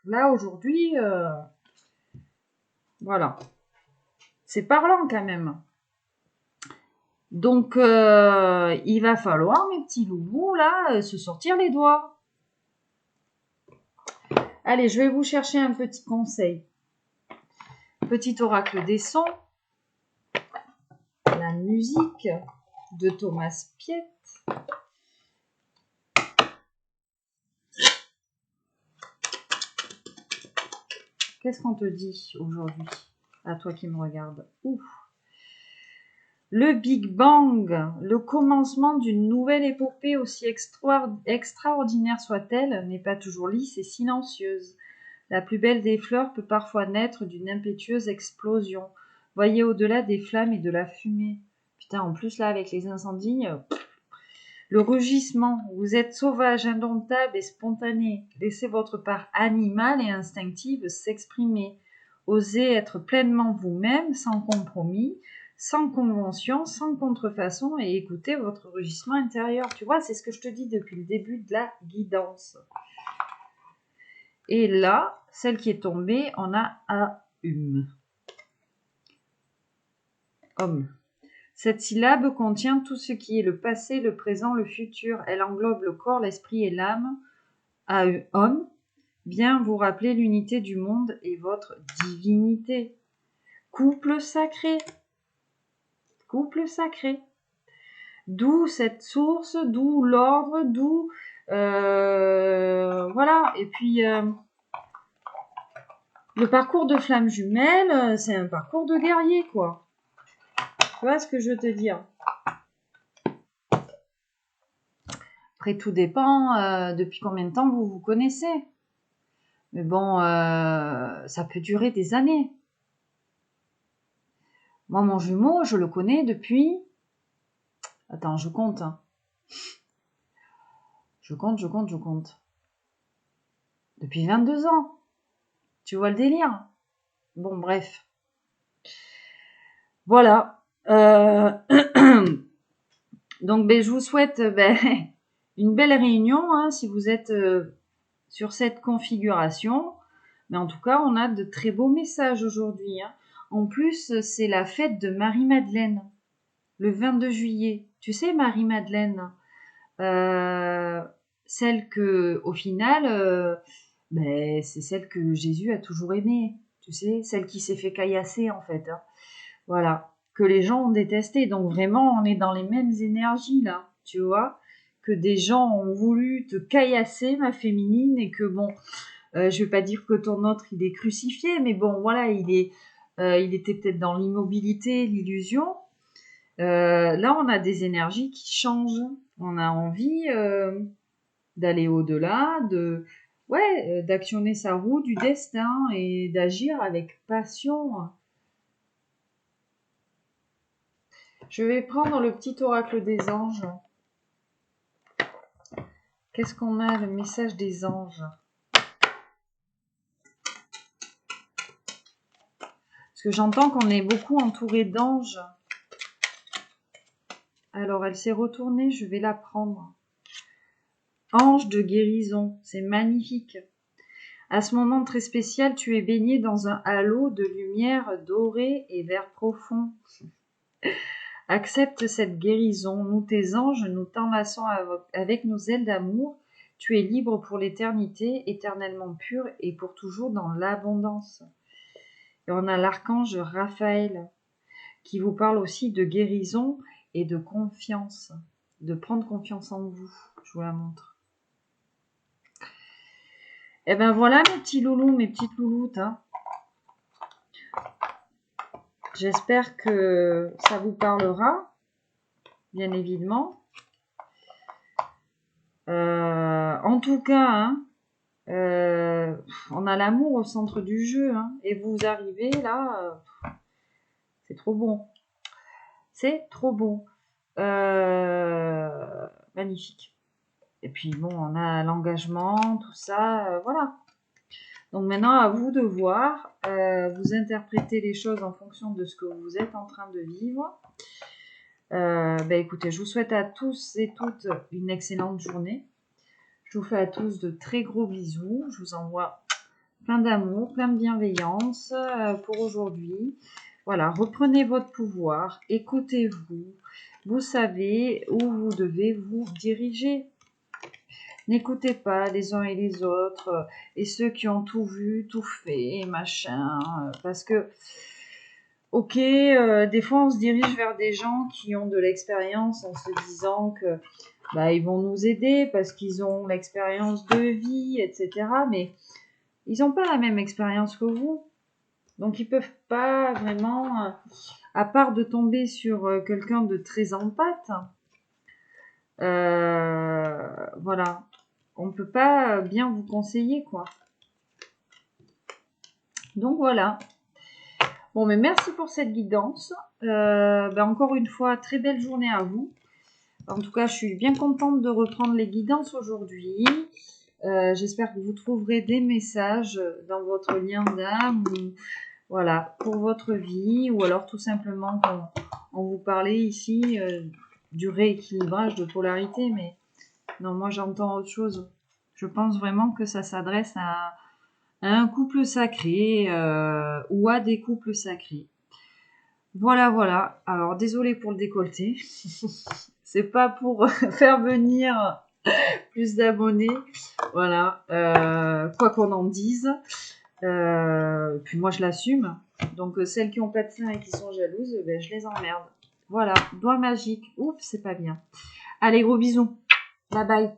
[SPEAKER 1] Là aujourd'hui, voilà. C'est parlant quand même. Donc, il va falloir, mes petits loulous, là, se sortir les doigts. Allez, je vais vous chercher un petit conseil. Petit oracle des sons. La musique de Thomas Piet. Qu'est-ce qu'on te dit aujourd'hui? À toi qui me regarde. Ouf. Le Big Bang, le commencement d'une nouvelle épopée aussi extraordinaire soit-elle, n'est pas toujours lisse et silencieuse. La plus belle des fleurs peut parfois naître d'une impétueuse explosion. Voyez au-delà des flammes et de la fumée. Putain, en plus là, avec les incendies, le rugissement. Vous êtes sauvage, indomptable et spontané. Laissez votre part animale et instinctive s'exprimer. Osez être pleinement vous-même, sans compromis, sans convention, sans contrefaçon, et écoutez votre rugissement intérieur. Tu vois, c'est ce que je te dis depuis le début de la guidance. Et là, celle qui est tombée, on a Aum. Homme. Cette syllabe contient tout ce qui est le passé, le présent, le futur. Elle englobe le corps, l'esprit et l'âme. Homme. Bien vous rappeler l'unité du monde et votre divinité. Couple sacré. Couple sacré. D'où cette source, d'où l'ordre, d'où... voilà. Et puis, le parcours de flamme jumelle, c'est un parcours de guerrier, quoi. Tu vois ce que je veux te dire? Après, tout dépend depuis combien de temps vous vous connaissez. Mais bon, ça peut durer des années. Moi, mon jumeau, je le connais depuis... Attends, je compte. Hein. Je compte. Depuis 22 ans. Tu vois le délire? Bon, bref. Voilà. Donc, ben, je vous souhaite une belle réunion hein, si vous êtes sur cette configuration. Mais en tout cas, on a de très beaux messages aujourd'hui. Hein. En plus, c'est la fête de Marie-Madeleine, le 22 juillet. Tu sais, Marie-Madeleine, celle que, au final, c'est celle que Jésus a toujours aimée. Tu sais, celle qui s'est fait caillasser, en fait. Hein. Voilà. Que les gens ont détesté. Donc, vraiment, on est dans les mêmes énergies, là. Tu vois? Que des gens ont voulu te caillasser, ma féminine, et que, bon, je vais pas dire que ton autre, il est crucifié, mais bon, voilà, il était peut-être dans l'immobilité, l'illusion. Là, on a des énergies qui changent. On a envie d'aller au-delà, d'actionner sa roue du destin et d'agir avec passion. Je vais prendre le petit oracle des anges. Qu'est-ce qu'on a, le message des anges? Parce que j'entends qu'on est beaucoup entouré d'anges. Alors, elle s'est retournée, je vais la prendre. Ange de guérison, c'est magnifique. À ce moment très spécial, tu es baigné dans un halo de lumière dorée et vert profond. Accepte cette guérison. Nous, tes anges, nous t'enlaçons avec nos ailes d'amour. Tu es libre pour l'éternité, éternellement pur et pour toujours dans l'abondance. Et on a l'archange Raphaël qui vous parle aussi de guérison et de confiance, de prendre confiance en vous. Je vous la montre. Et ben voilà mes petits loulous, mes petites louloutes. Hein. J'espère que ça vous parlera, bien évidemment. En tout cas, hein, on a l'amour au centre du jeu. Hein, et vous arrivez là, c'est trop bon. C'est trop bon. Magnifique. Et puis bon, on a l'engagement, tout ça, voilà. Donc maintenant, à vous de voir, vous interprétez les choses en fonction de ce que vous êtes en train de vivre. Écoutez, je vous souhaite à tous et toutes une excellente journée. Je vous fais à tous de très gros bisous. Je vous envoie plein d'amour, plein de bienveillance pour aujourd'hui. Voilà, reprenez votre pouvoir, écoutez-vous. Vous savez où vous devez vous diriger. N'écoutez pas les uns et les autres et ceux qui ont tout vu, tout fait, machin. Parce que, ok, des fois on se dirige vers des gens qui ont de l'expérience en se disant que ils vont nous aider parce qu'ils ont l'expérience de vie, etc. Mais ils n'ont pas la même expérience que vous. Donc ils peuvent pas vraiment, à part de tomber sur quelqu'un de très empathe, voilà, on ne peut pas bien vous conseiller, quoi. Donc voilà. Bon, mais merci pour cette guidance. Encore une fois, très belle journée à vous. En tout cas, je suis bien contente de reprendre les guidances aujourd'hui. J'espère que vous trouverez des messages dans votre lien d'âme, voilà, pour votre vie, ou alors tout simplement on vous parlait ici du rééquilibrage de polarité, mais non, moi j'entends autre chose. Je pense vraiment que ça s'adresse à un couple sacré ou à des couples sacrés. Voilà, voilà. Alors, désolé pour le décolleté. C'est pas pour faire venir plus d'abonnés. Voilà. Quoi qu'on en dise. Puis moi, je l'assume. Donc, celles qui ont pas de sein et qui sont jalouses, ben, je les emmerde. Voilà. Doigt magique. Oups, c'est pas bien. Allez, gros bisous. Bye bye.